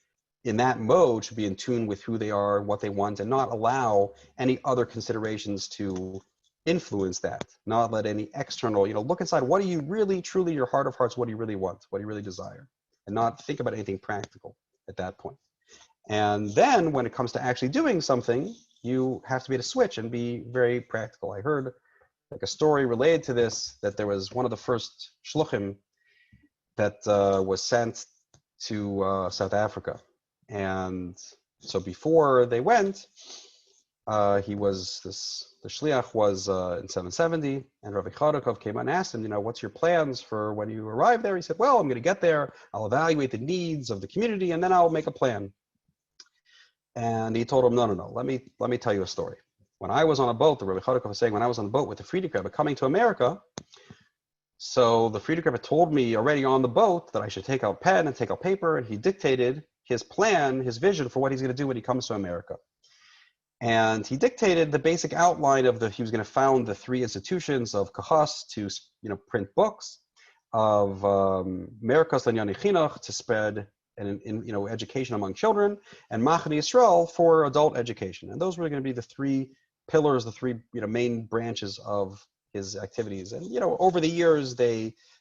in that mode, should be in tune with who they are, what they want, and not allow any other considerations to influence that. Not let any external, look inside. What do you really, truly, your heart of hearts, what do you really want? What do you really desire? And not think about anything practical at that point. And then when it comes to actually doing something, you have to be able to switch and be very practical. I heard a story related to this, that there was one of the first shluchim that was sent to South Africa. And so before they went, the shliach was in 770, and Rabbi Chodakov came and asked him, what's your plans for when you arrive there? He said, well, I'm going to get there, I'll evaluate the needs of the community, and then I'll make a plan. And he told him, no, let me tell you a story. When I was on a boat, the Rabbi Chodakov was saying, when I was on the boat with the Frierdiker Rebbe coming to America, so the Frierdiker Rebbe told me already on the boat that I should take out pen and take out paper, and he dictated his plan, his vision for what he's going to do when he comes to America. And he dictated the basic outline of he was going to found the 3 institutions of Kahas to, print books, of Merkas Lanyani Chinuch to spread education among children, and Machane Yisrael for adult education. And those were going to be the 3 pillars, the 3 main branches of his activities. And over the years,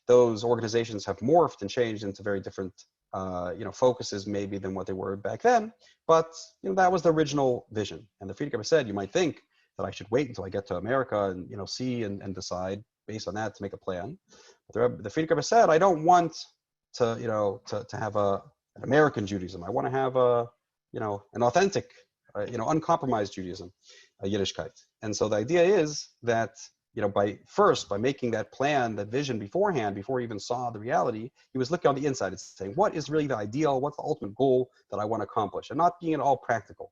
those organizations have morphed and changed into very different focuses maybe than what they were back then. But that was the original vision. And the Frierdiker Rebbe said, you might think that I should wait until I get to America and see and decide based on that to make a plan. But the Frierdiker Rebbe said, I don't want to have an American Judaism. I want to have an authentic, uncompromised Judaism, a Yiddishkeit. And so the idea is that by making that plan, that vision beforehand, before he even saw the reality, he was looking on the inside and saying, what is really the ideal? What's the ultimate goal that I want to accomplish? And not being at all practical.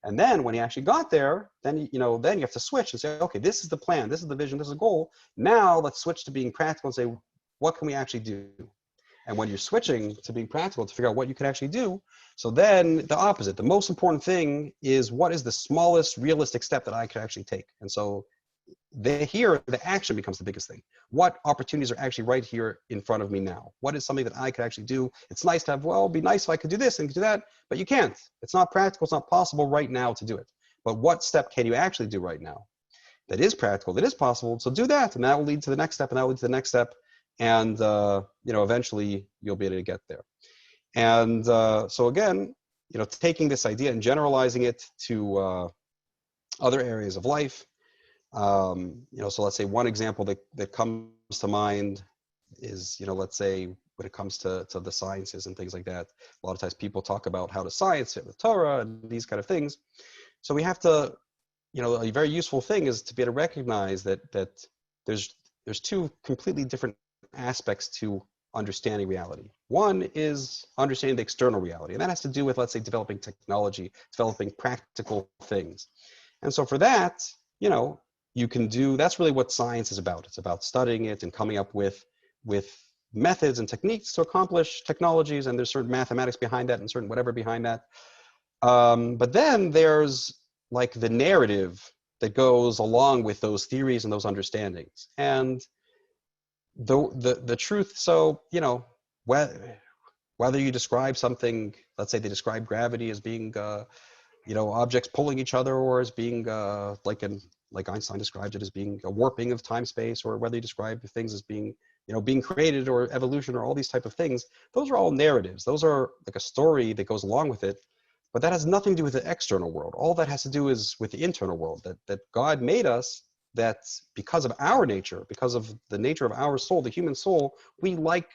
And then when he actually got there, then you have to switch and say, okay, this is the plan, this is the vision, this is the goal. Now let's switch to being practical and say, what can we actually do? And when you're switching to being practical to figure out what you can actually do, so then the opposite, the most important thing is what is the smallest realistic step that I could actually take? And so the action becomes the biggest thing. What opportunities are actually right here in front of me now? What is something that I could actually do? It's nice to have, it'd be nice if I could do this and do that, but you can't. It's not practical, it's not possible right now to do it. But what step can you actually do right now? That is practical, that is possible, so do that, and that will lead to the next step, and that will lead to the next step, and eventually you'll be able to get there. And so again, taking this idea and generalizing it to other areas of life. So let's say one example that comes to mind is, let's say when it comes to the sciences and things like that, a lot of times people talk about how does science fit with Torah and these kind of things. So we have to, a very useful thing is to be able to recognize that there's 2 completely different aspects to understanding reality. One is understanding the external reality, and that has to do with, let's say, developing technology, developing practical things. And so for that, you can do, that's really what science is about. It's about studying it and coming up with methods and techniques to accomplish technologies, and there's certain mathematics behind that and certain whatever behind that. But then there's like the narrative that goes along with those theories and those understandings. And the truth, so, whether you describe something, let's say they describe gravity as being, objects pulling each other, or as being like Einstein described it as being a warping of time-space, or whether you describe things as being, being created or evolution or all these type of things, those are all narratives. Those are like a story that goes along with it, but that has nothing to do with the external world. All that has to do is with the internal world, that God made us, that because of our nature, because of the nature of our soul, the human soul, we like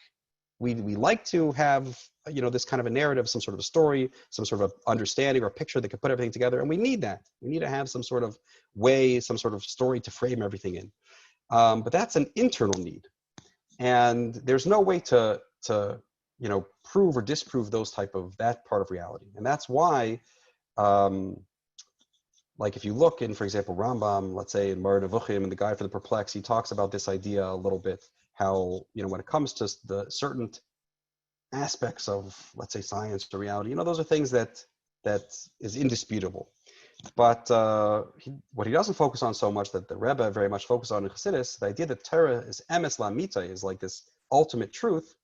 to have, this kind of a narrative, some sort of a story, some sort of understanding or a picture that could put everything together. And we need that. We need to have some sort of way, some sort of story to frame everything in. But that's an internal need. And there's no way to prove or disprove that part of reality. And that's why, like if you look in, for example, Rambam, let's say in Mar Nevuchim and the Guide for the Perplexed, he talks about this idea a little bit, how, when it comes to the certain aspects of, let's say, science or reality, those are things that is indisputable. But what he doesn't focus on so much, that the Rebbe very much focused on in Chassidus, the idea that Torah is emes lamita, is like this ultimate truth.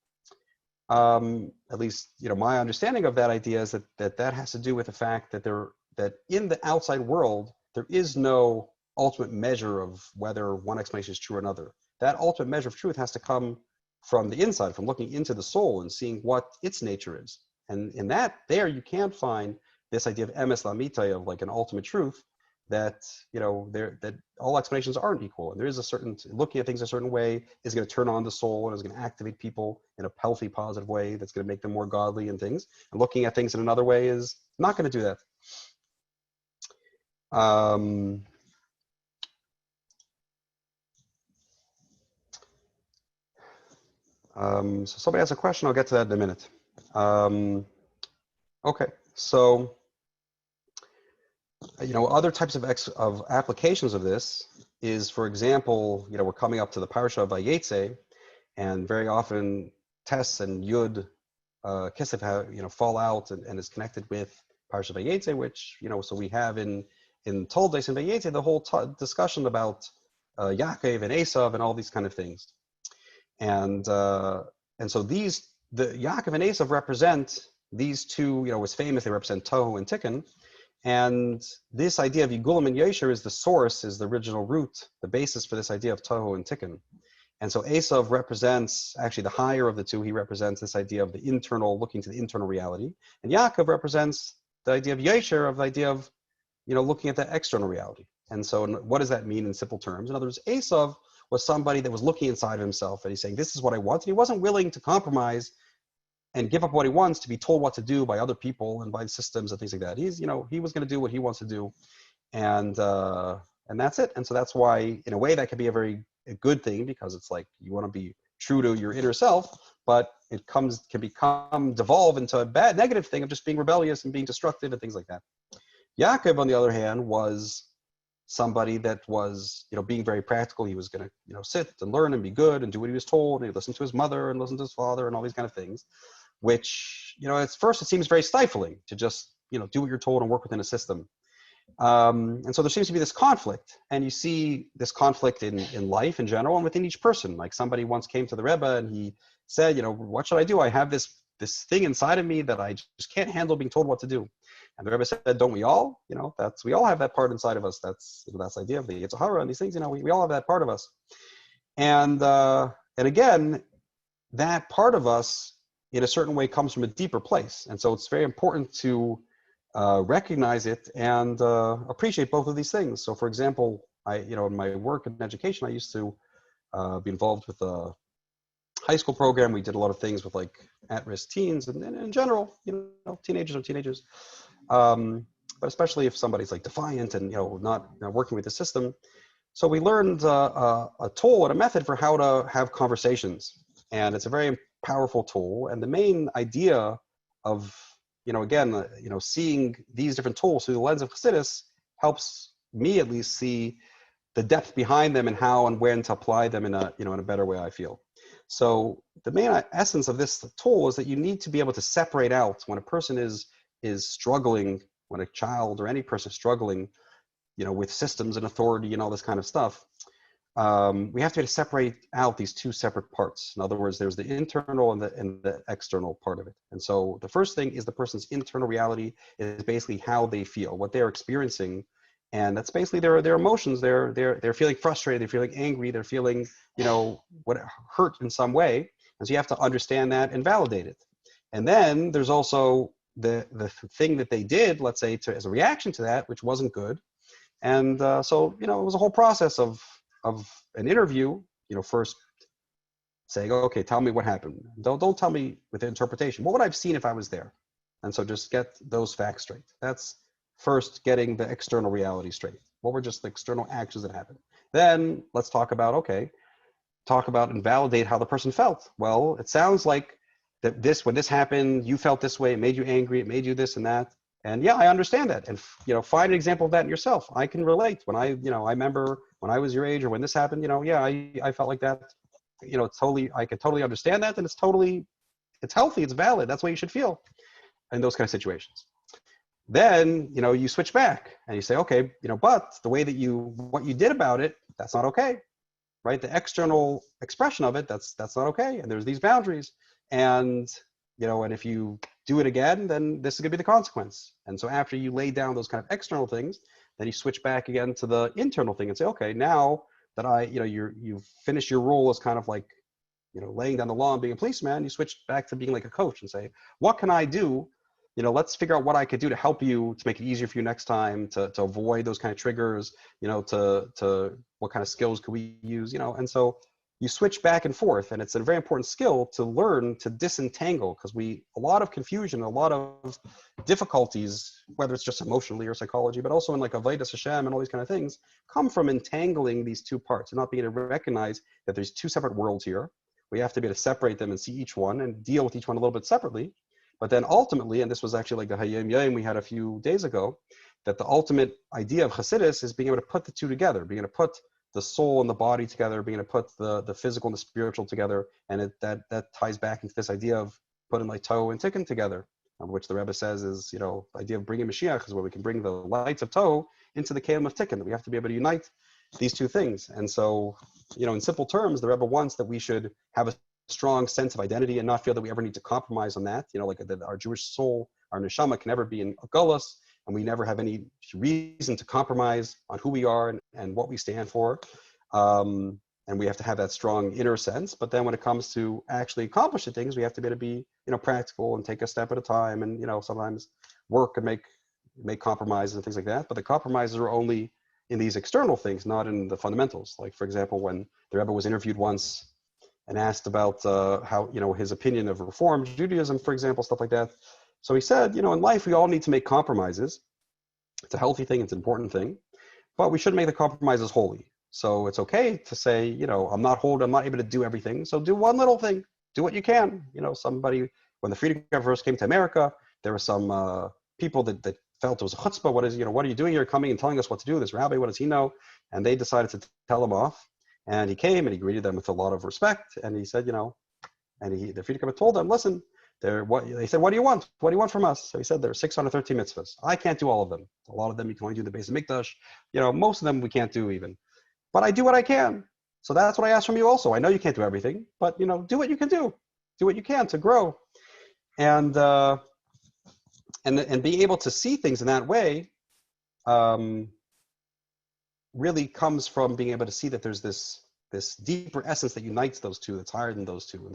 At least, my understanding of that idea is that has to do with the fact that in the outside world, there is no ultimate measure of whether one explanation is true or another. That ultimate measure of truth has to come from the inside, from looking into the soul and seeing what its nature is. And in that, there you can't find this idea of emes lamita, of like an ultimate truth, that, that all explanations aren't equal. And there is a certain, looking at things a certain way is going to turn on the soul and is going to activate people in a healthy, positive way that's going to make them more godly and things. And looking at things in another way is not going to do that. So somebody has a question, I'll get to that in a minute. Okay, so other types of applications of this is, for example, we're coming up to the parasha of Vayetze, and very often Tes and Yud Kislev have, fall out and is connected with parasha Vayetze, which so we have in Toldos and Vayetze the whole discussion about Yaakov and Esav and all these kind of things, and so the Yaakov and Esav represent these two. Was famous. They represent Tohu and Tikkun. And this idea of Yigulam and Yosher is the source, is the original root, the basis for this idea of Tohu and Tikkun. And so Esav represents, actually the higher of the two, he represents this idea of the internal, looking to the internal reality. And Yaakov represents the idea of Yosher, of the idea of, looking at the external reality. And so what does that mean in simple terms? In other words, Esav was somebody that was looking inside of himself and he's saying, this is what I want. And he wasn't willing to compromise and give up what he wants to be told what to do by other people and by systems and things like that. He's, he was going to do what he wants to do, and that's it. And so that's why, in a way, that can be a good thing, because it's like you want to be true to your inner self, but it can devolve into a bad, negative thing of just being rebellious and being destructive and things like that. Yaakov, on the other hand, was somebody that was, being very practical. He was going to, sit and learn and be good and do what he was told, and he'd listen to his mother and listen to his father and all these kind of things, which, at first it seems very stifling to just, do what you're told and work within a system. And so there seems to be this conflict, and you see this conflict in life in general and within each person. Like somebody once came to the Rebbe and he said, what should I do? I have this thing inside of me that I just can't handle being told what to do. And the Rebbe said, don't we all? We all have that part inside of us. That's the idea of the Yetzer Hara and these things. We all have that part of us. And again, that part of us, in a certain way, comes from a deeper place. And so it's very important to recognize it and appreciate both of these things. So, for example, in my work in education, I used to be involved with a high school program. We did a lot of things with like at-risk teens and in general, teenagers. But especially if somebody's like defiant and not working with the system. So we learned a tool and a method for how to have conversations, and it's a very powerful tool. And the main idea of seeing these different tools through the lens of Chassidus helps me at least see the depth behind them and how and when to apply them in a better way, I feel. So the main essence of this tool is that you need to be able to separate out when a person is struggling, when a child or any person is struggling, with systems and authority and all this kind of stuff. We have to be able to separate out these two separate parts. In other words, there's the internal and the external part of it. And so the first thing is the person's internal reality is basically how they feel, what they're experiencing. And that's basically their emotions. They're feeling frustrated, they're feeling angry, they're feeling, what hurt in some way. And so you have to understand that and validate it. And then there's also the thing that they did, let's say, as a reaction to that, which wasn't good. And so, it was a whole process of an interview, first saying, okay, tell me what happened. Don't tell me with the interpretation. What would I have seen if I was there? And so just get those facts straight. That's first getting the external reality straight. What were just the external actions that happened? Then let's talk about and validate how the person felt. Well, it sounds like that when this happened, you felt this way, it made you angry, it made you this and that. And yeah, I understand that. And, find an example of that in yourself. I can relate when I remember when I was your age or when this happened, I felt like that, I could totally understand that. And it's healthy, it's valid. That's what you should feel in those kind of situations. Then, you switch back and you say, okay, but the way that what you did about it, that's not okay, right? The external expression of it, that's not okay. And there's these boundaries. And, and if you do it again, then this is going to be the consequence. And so after you lay down those kind of external things, then you switch back again to the internal thing and say, okay, now that you've finished your role as kind of like, laying down the law and being a policeman, you switch back to being like a coach and say, what can I do let's figure out what I could do to help you, to make it easier for you next time, to avoid those kind of triggers, to what kind of skills could we use, and so you switch back and forth, and it's a very important skill to learn to disentangle, because a lot of confusion, a lot of difficulties, whether it's just emotionally or psychology, but also in like Avodas Hashem and all these kind of things, come from entangling these two parts and not being able to recognize that there's two separate worlds here. We have to be able to separate them and see each one and deal with each one a little bit separately. But then ultimately, and this was actually like the Hayom we had a few days ago, that the ultimate idea of Chassidus is being able to put the two together, being able to put the soul and the body together, being able to put the physical and the spiritual together. And that ties back into this idea of putting like Tohu and Tikkun together, which the Rebbe says is, the idea of bringing Mashiach is where we can bring the lights of Tohu into the Kalim of Tikkun. We have to be able to unite these two things. And so, in simple terms, the Rebbe wants that we should have a strong sense of identity and not feel that we ever need to compromise on that. Like that our Jewish soul, our neshama, can never be in a gullus, and we never have any reason to compromise on who we are and what we stand for. And we have to have that strong inner sense. But then when it comes to actually accomplishing things, we have to be able to be, practical and take a step at a time, and sometimes work and make compromises and things like that. But the compromises are only in these external things, not in the fundamentals. Like, for example, when the Rebbe was interviewed once and asked about how, his opinion of Reform Judaism, for example, stuff like that. So he said, in life, we all need to make compromises. It's a healthy thing. It's an important thing. But we shouldn't make the compromises holy. So it's okay to say, I'm not able to do everything. So do one little thing. Do what you can. Somebody, when the Freedom Cab first came to America, there were some people that felt it was a chutzpah. What are you doing here, coming and telling us what to do? This rabbi, what does he know? And they decided to tell him off. And he came and he greeted them with a lot of respect. And he said, the Freedom Cab told them, listen, they said, what do you want? What do you want from us? So he said, there are 613 mitzvahs. I can't do all of them. A lot of them you can only do in the base of Mikdash. Most of them we can't do even. But I do what I can. So that's what I ask from you also. I know you can't do everything, but do what you can do. Do what you can to grow. And being able to see things in that way really comes from being able to see that there's this deeper essence that unites those two, that's higher than those two,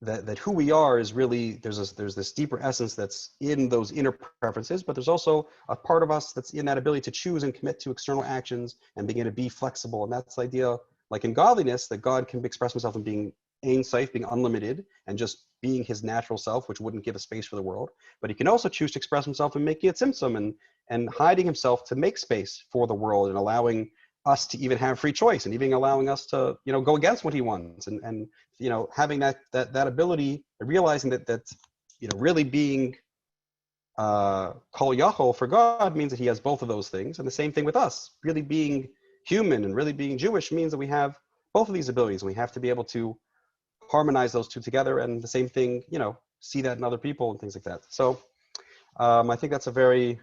that who we are is really, there's this deeper essence that's in those inner preferences, but there's also a part of us that's in that ability to choose and commit to external actions and being able to be flexible. And that's the idea, like in godliness, that God can express himself in being Ein Sof, being unlimited and just being his natural self, which wouldn't give a space for the world. But he can also choose to express himself in making it tzimtzum and hiding himself to make space for the world and allowing us to even have free choice and even allowing us to, go against what he wants and having that ability, realizing that really being kol yachol for God means that he has both of those things. And the same thing with us, really being human and really being Jewish means that we have both of these abilities, and we have to be able to harmonize those two together. And the same thing, see that in other people and things like that. So I think that's a very,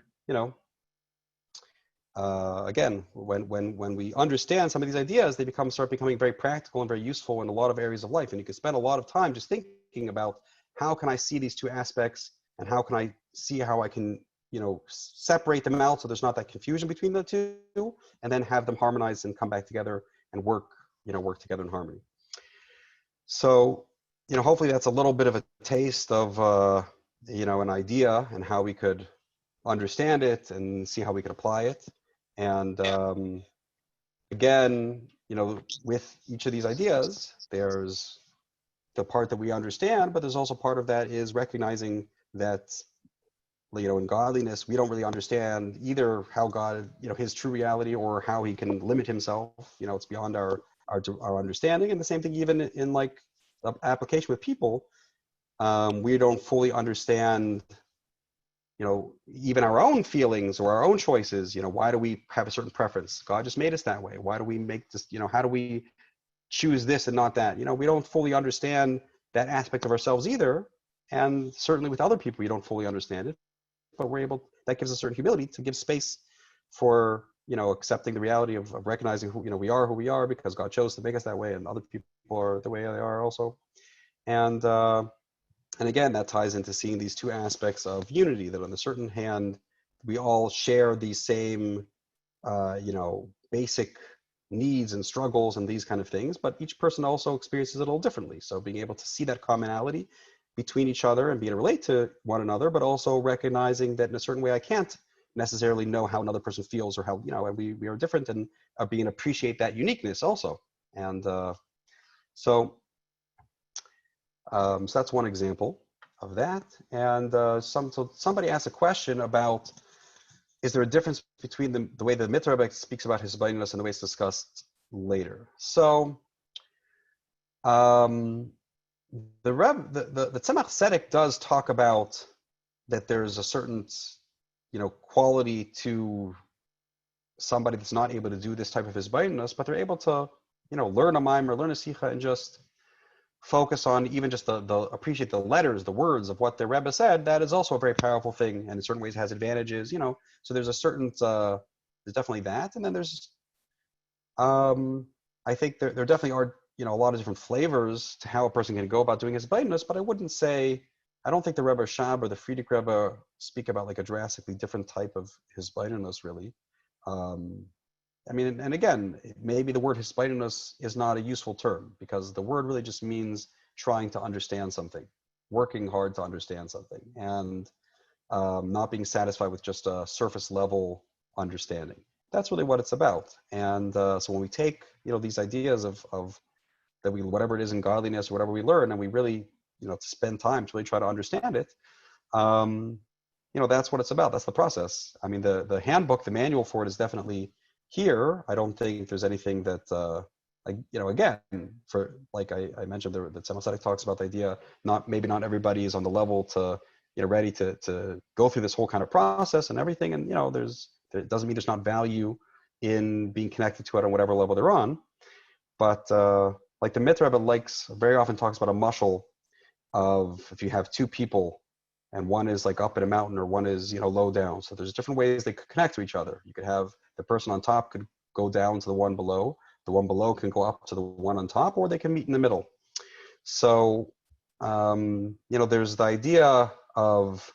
again, when we understand some of these ideas, they start becoming very practical and very useful in a lot of areas of life. And you can spend a lot of time just thinking about how can I see these two aspects and how can I see how I can, separate them out so there's not that confusion between the two, and then have them harmonize and come back together and work together in harmony. So, hopefully that's a little bit of a taste of, an idea and how we could understand it and see how we could apply it. And again, with each of these ideas, there's the part that we understand, but there's also part of that is recognizing that, in godliness, we don't really understand either how God, his true reality or how he can limit himself. It's beyond our understanding. And the same thing even in like the application with people, we don't fully understand even our own feelings or our own choices. Why do we have a certain preference? God just made us that way. Why do we make this, how do we choose this and not that? We don't fully understand that aspect of ourselves either. And certainly with other people, we don't fully understand it, but that gives us certain humility to give space for, accepting the reality of recognizing who we are because God chose to make us that way, and other people are the way they are also. And again, that ties into seeing these two aspects of unity, that on the certain hand, we all share these same, basic needs and struggles and these kind of things, but each person also experiences it a little differently. So being able to see that commonality between each other and being able to relate to one another, but also recognizing that in a certain way I can't necessarily know how another person feels or how, and we are different, and being appreciate that uniqueness also. And so that's one example of that. And so somebody asked a question about, is there a difference between the way the Mitteler Rebbe speaks about Hisbonenus and the way it's discussed later? So the Tzemach Tzedek does talk about that there's a certain, quality to somebody that's not able to do this type of Hisbonenus, but they're able to, learn a mime or learn a sikha and just focus on even just the appreciate the letters, the words of what the Rebbe said. That is also a very powerful thing, and in certain ways has advantages, So there's a certain, there's definitely that, and then there's, I think there definitely are, a lot of different flavors to how a person can go about doing his Hisbonenus, but I don't think the Rebbe Shab or the Frierdiker Rebbe speak about like a drastically different type of Hisbonenus really. And again, maybe the word Hisbonenus is not a useful term because the word really just means trying to understand something, working hard to understand something, and not being satisfied with just a surface level understanding. That's really what it's about. And so when we take, these ideas of that whatever it is in godliness or whatever we learn, and we really, spend time to really try to understand it, that's what it's about. That's the process. I mean, the handbook, the manual for it is definitely here. I don't think there's anything that, again, for like I mentioned, the Tzemach Tzedek talks about the idea, maybe not everybody is on the level to, ready to go through this whole kind of process and everything. And, it doesn't mean there's not value in being connected to it on whatever level they're on. But like the Mitteler Rebbe very often talks about a mushal of if you have two people and one is like up in a mountain or one is, low down. So there's different ways they could connect to each other. You could have the person on top could go down to the one below. The one below can go up to the one on top, or they can meet in the middle. So, there's the idea of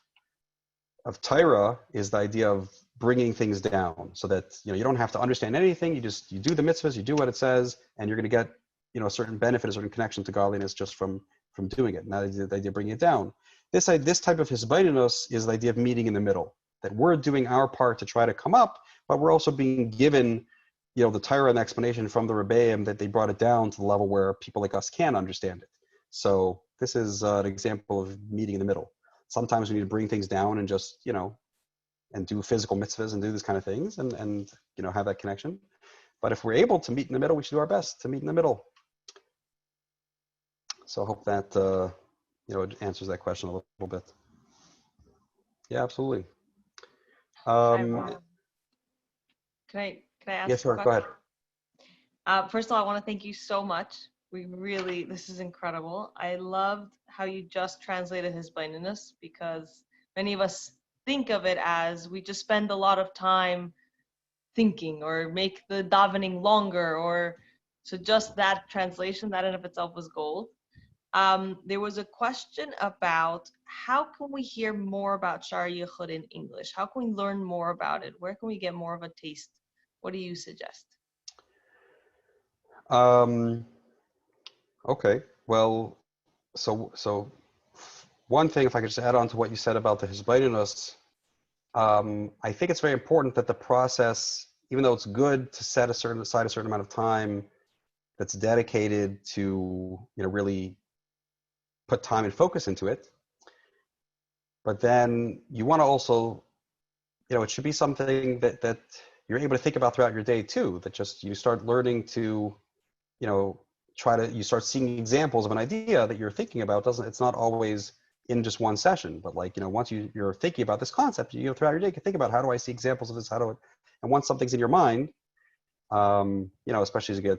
Torah is the idea of bringing things down so that, you don't have to understand anything. You do the mitzvahs, you do what it says, and you're going to get, a certain benefit, a certain connection to godliness just from doing it. Now the idea of bringing it down. This type of Hisbonenus is the idea of meeting in the middle, that we're doing our part to try to come up, but we're also being given, the Torah and the explanation from the Rebbeim that they brought it down to the level where people like us can understand it. So this is an example of meeting in the middle. Sometimes we need to bring things down and just, and do physical mitzvahs and do these kind of things and have that connection. But if we're able to meet in the middle, we should do our best to meet in the middle. So I hope that, it answers that question a little bit. Yeah, absolutely. Can I ask? Yes, sure. Go ahead. First of all, I want to thank you so much. This is incredible. I loved how you just translated Hisbonenus, because many of us think of it as we just spend a lot of time thinking or make the davening longer, so just that translation, that in of itself was gold. There was a question about how can we hear more about Shaar Hayichud in English? How can we learn more about it? Where can we get more of a taste? What do you suggest? Okay. Well, so one thing, if I could just add on to what you said about the Hisbonenus, I think it's very important that the process, even though it's good to set aside a certain amount of time that's dedicated to, really put time and focus into it, but then you want to also, it should be something that you're able to think about throughout your day too, that just you start learning to, you start seeing examples of an idea that you're thinking about. It's not always in just one session, but once you're thinking about this concept, throughout your day, you can think about how do I see examples of this? And once something's in your mind, especially as you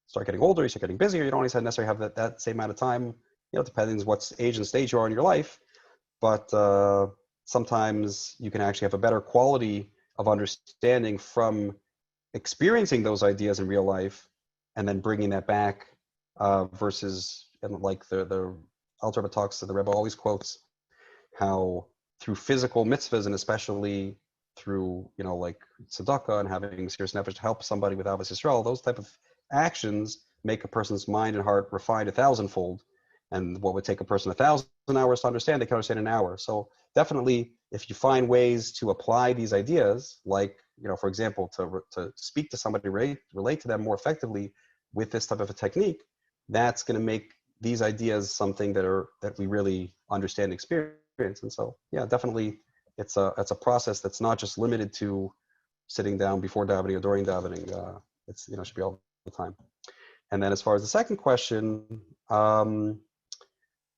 start getting older, you start getting busier, you don't always necessarily have that same amount of time, depending on what age and stage you are in your life. But sometimes you can actually have a better quality of understanding from experiencing those ideas in real life and then bringing that back versus, and like the Alter Rebbe talks, the Rebbe always quotes how through physical mitzvahs and especially through, like tzedakah and having serious nefesh to help somebody with Avos Yisrael, those type of actions make a person's mind and heart refined 1,000-fold. And what would take a person 1,000 hours to understand, they can understand in an hour. So definitely, if you find ways to apply these ideas, like, for example, to speak to somebody, relate to them more effectively with this type of a technique, that's going to make these ideas something that we really understand and experience. And so, yeah, definitely, it's a process that's not just limited to sitting down before davening or during davening. It's should be all the time. And then as far as the second question,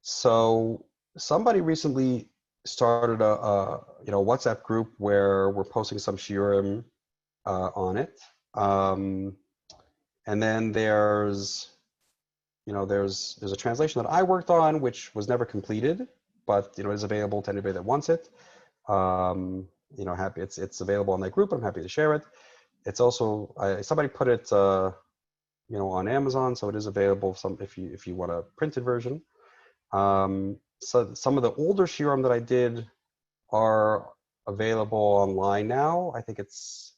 so somebody recently started a WhatsApp group where we're posting some shiurim on it, and then there's a translation that I worked on which was never completed, but is available to anybody that wants it. Happy it's available on that group. I'm happy to share it. It's also somebody put it on Amazon, so it is available if you want a printed version. So some of the older shiurim that I did are available online now. I think it's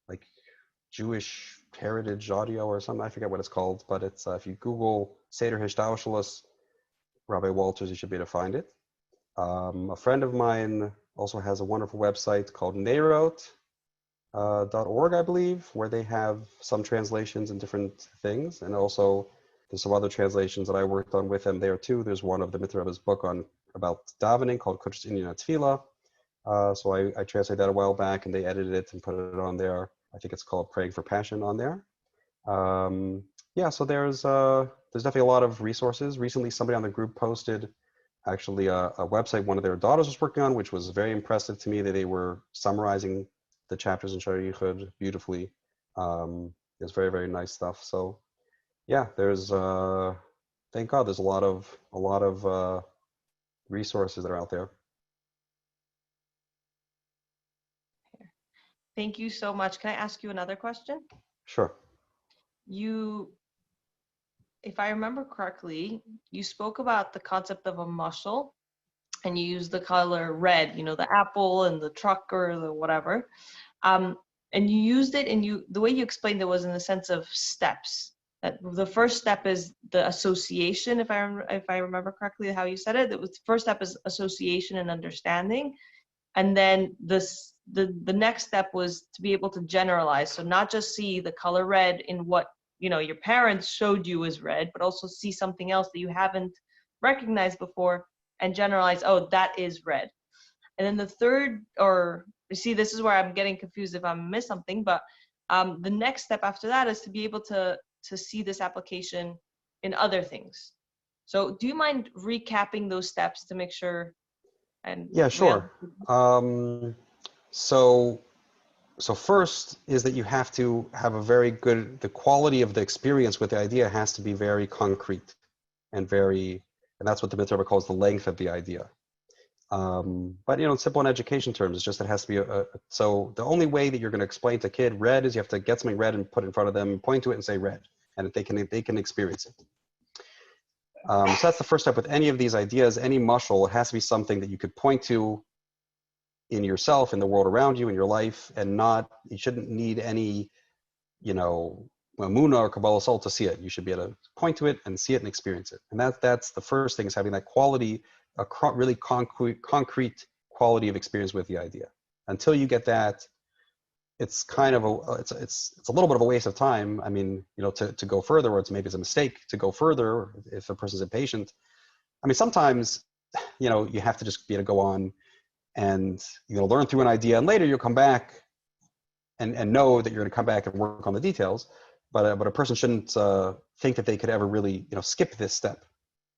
like Jewish Heritage Audio or something. I forget what it's called, but it's if you Google Seder Hisbonenus, Rabbi Walters, you should be able to find it. A friend of mine also has a wonderful website called Neirot.org, I believe, where they have some translations and different things, and also there's some other translations that I worked on with them there too. There's one of the Mitteler Rebbe's book about davening called Kodesh Inyan Tefillah. So I translated that a while back, and they edited it and put it on there. I think it's called Praying for Passion on there. So there's definitely a lot of resources. Recently, somebody on the group posted actually a website one of their daughters was working on, which was very impressive to me, that they were summarizing the chapters in Shaar Hayichud beautifully. It's very, very nice stuff. So yeah, there's thank God there's a lot of resources that are out there. Thank you so much. Can I ask you another question? Sure. If I remember correctly, you spoke about the concept of a mashal, and you used the color red, the apple and the truck or the whatever. And you used it, and the way you explained it was in the sense of steps. That the first step is the association, if I remember correctly how you said it. The first step is association and understanding, and then the next step was to be able to generalize. So not just see the color red in what your parents showed you as red, but also see something else that you haven't recognized before and generalize, oh, that is red. And then the third, or you see, this is where I'm getting confused if I miss something, but the next step after that is to be able to see this application in other things. So do you mind recapping those steps to make sure? And yeah, sure. So first is that you have to have the quality of the experience with the idea has to be very concrete and that's what the Mitteler Rebbe calls the length of the idea. But in simple in education terms, it's just it has to be so the only way that you're going to explain to a kid red is you have to get something red and put it in front of them, point to it and say red, and they can experience it. So that's the first step with any of these ideas. Any mashal, it has to be something that you could point to in yourself, in the world around you, in your life, and you shouldn't need any, Muna or Kabbalah soul to see it. You should be able to point to it and see it and experience it. And that's the first thing, is having that quality, really concrete quality of experience with the idea. Until you get that, it's kind of it's a little bit of a waste of time. I mean, to go further, or maybe it's a mistake to go further if a person's impatient. I mean, sometimes, you have to just be able to go on and learn through an idea, and later you'll come back and know that you're going to come back and work on the details. But a person shouldn't think that they could ever really skip this step.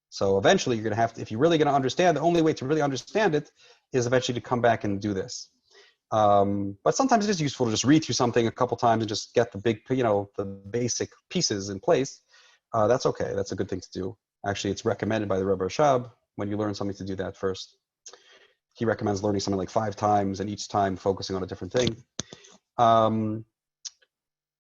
So eventually you're going to have to, if you're really going to understand, the only way to really understand it is eventually to come back and do this. But sometimes it is useful to just read through something a couple times and just get the the basic pieces in place. That's okay. That's a good thing to do. Actually, it's recommended by the Rebbe Rashab when you learn something to do that first. He recommends learning something like 5 times and each time focusing on a different thing.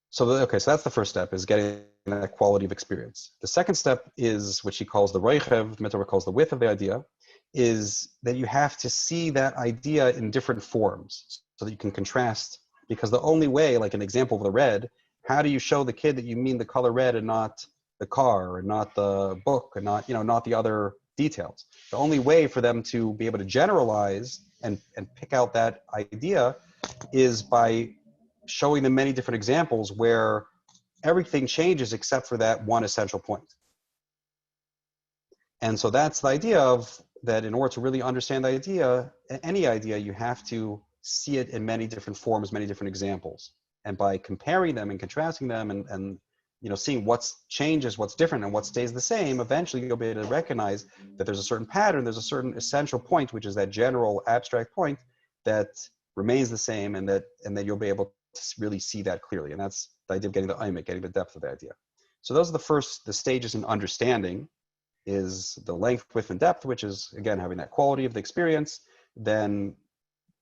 So that's the first step, is getting that quality of experience. The second step is, which he calls the roichev, Mitteler Rebbe calls the width of the idea, is that you have to see that idea in different forms so that you can contrast. Because the only way, like an example of the red, how do you show the kid that you mean the color red and not the car and not the book and not, not the other details. The only way for them to be able to generalize and pick out that idea is by showing them many different examples where everything changes except for that one essential point. And so that's the idea of that. In order to really understand the idea, any idea, you have to see it in many different forms, many different examples. And by comparing them and contrasting them and seeing what's changes, what's different, and what stays the same, eventually you'll be able to recognize that there's a certain pattern, there's a certain essential point, which is that general abstract point that remains the same, and that you'll be able to really see that clearly. And that's the idea of getting the aymek, getting the depth of the idea. So those are the stages in understanding, is the length, width, and depth, which is, again, having that quality of the experience, then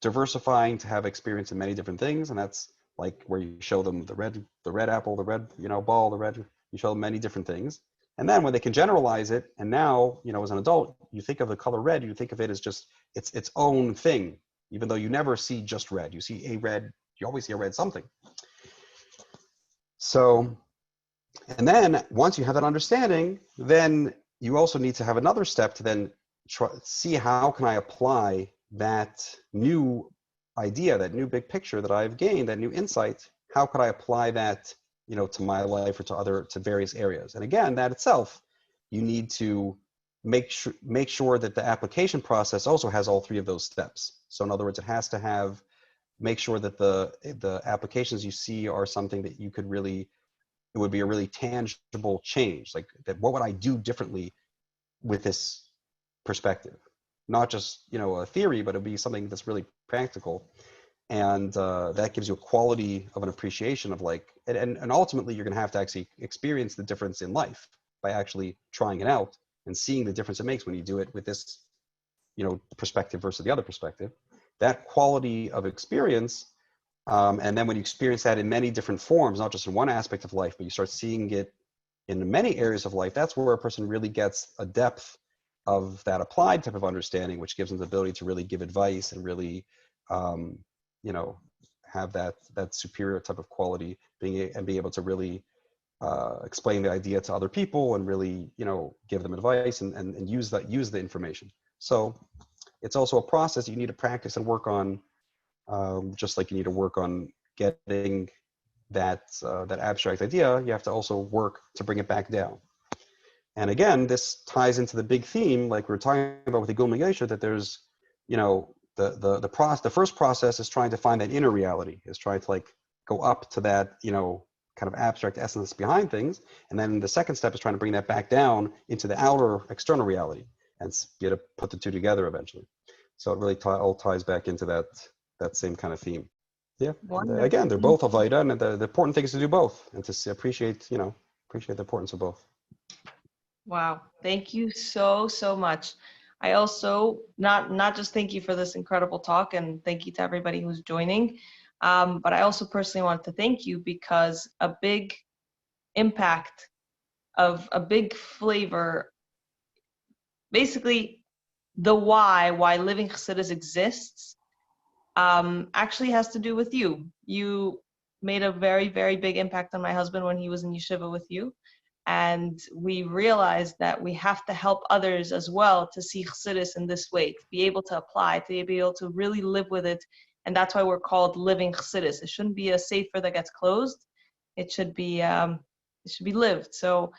diversifying to have experience in many different things, and that's like where you show them the red apple, the red ball, you show them many different things. And then when they can generalize it, and now, as an adult, you think of the color red, you think of it as just its own thing, even though you never see just red. You see a red, you always see a red something. So, and then once you have that understanding, then you also need to have another step to then see how can I apply that new idea, that new big picture that I've gained, that new insight. How could I apply that, to my life or to various areas? And again, that itself, you need to make sure that the application process also has all three of those steps. So in other words, it has to make sure that the applications you see are something that you could really, it would be a really tangible change. Like that, what would I do differently with this perspective? Not just, a theory, but it'd be something that's really practical. And that gives you a quality of an appreciation of and ultimately you're going to have to actually experience the difference in life by actually trying it out and seeing the difference it makes when you do it with this, perspective versus the other perspective. That quality of experience, and then when you experience that in many different forms, not just in one aspect of life, but you start seeing it in many areas of life, that's where a person really gets a depth of that applied type of understanding, which gives them the ability to really give advice and really, have that superior type of quality, be able to really explain the idea to other people and really, give them advice and use the information. So it's also a process you need to practice and work on, just like you need to work on getting that abstract idea. You have to also work to bring it back down. And again, this ties into the big theme, like we were talking about with the Gul Megesha, that there's, the first process is trying to find that inner reality, is trying to go up to that, kind of abstract essence behind things. And then the second step is trying to bring that back down into the outer external reality and be able to put the two together eventually. So it really all ties back into that same kind of theme. Yeah. Again, they're both avoda, and the important thing is to do both and to appreciate the importance of both. Wow. Thank you so much. I also, not just thank you for this incredible talk, and thank you to everybody who's joining, but I also personally want to thank you because a big impact of a big flavor, basically the why living Chassidus exists, actually has to do with you. You made a very, very big impact on my husband when he was in yeshiva with you. And we realized that we have to help others as well to see Chassidus in this way, to be able to apply, to be able to really live with it. And that's why we're called living Chassidus. It shouldn't be a sefer that gets closed. It should be lived. So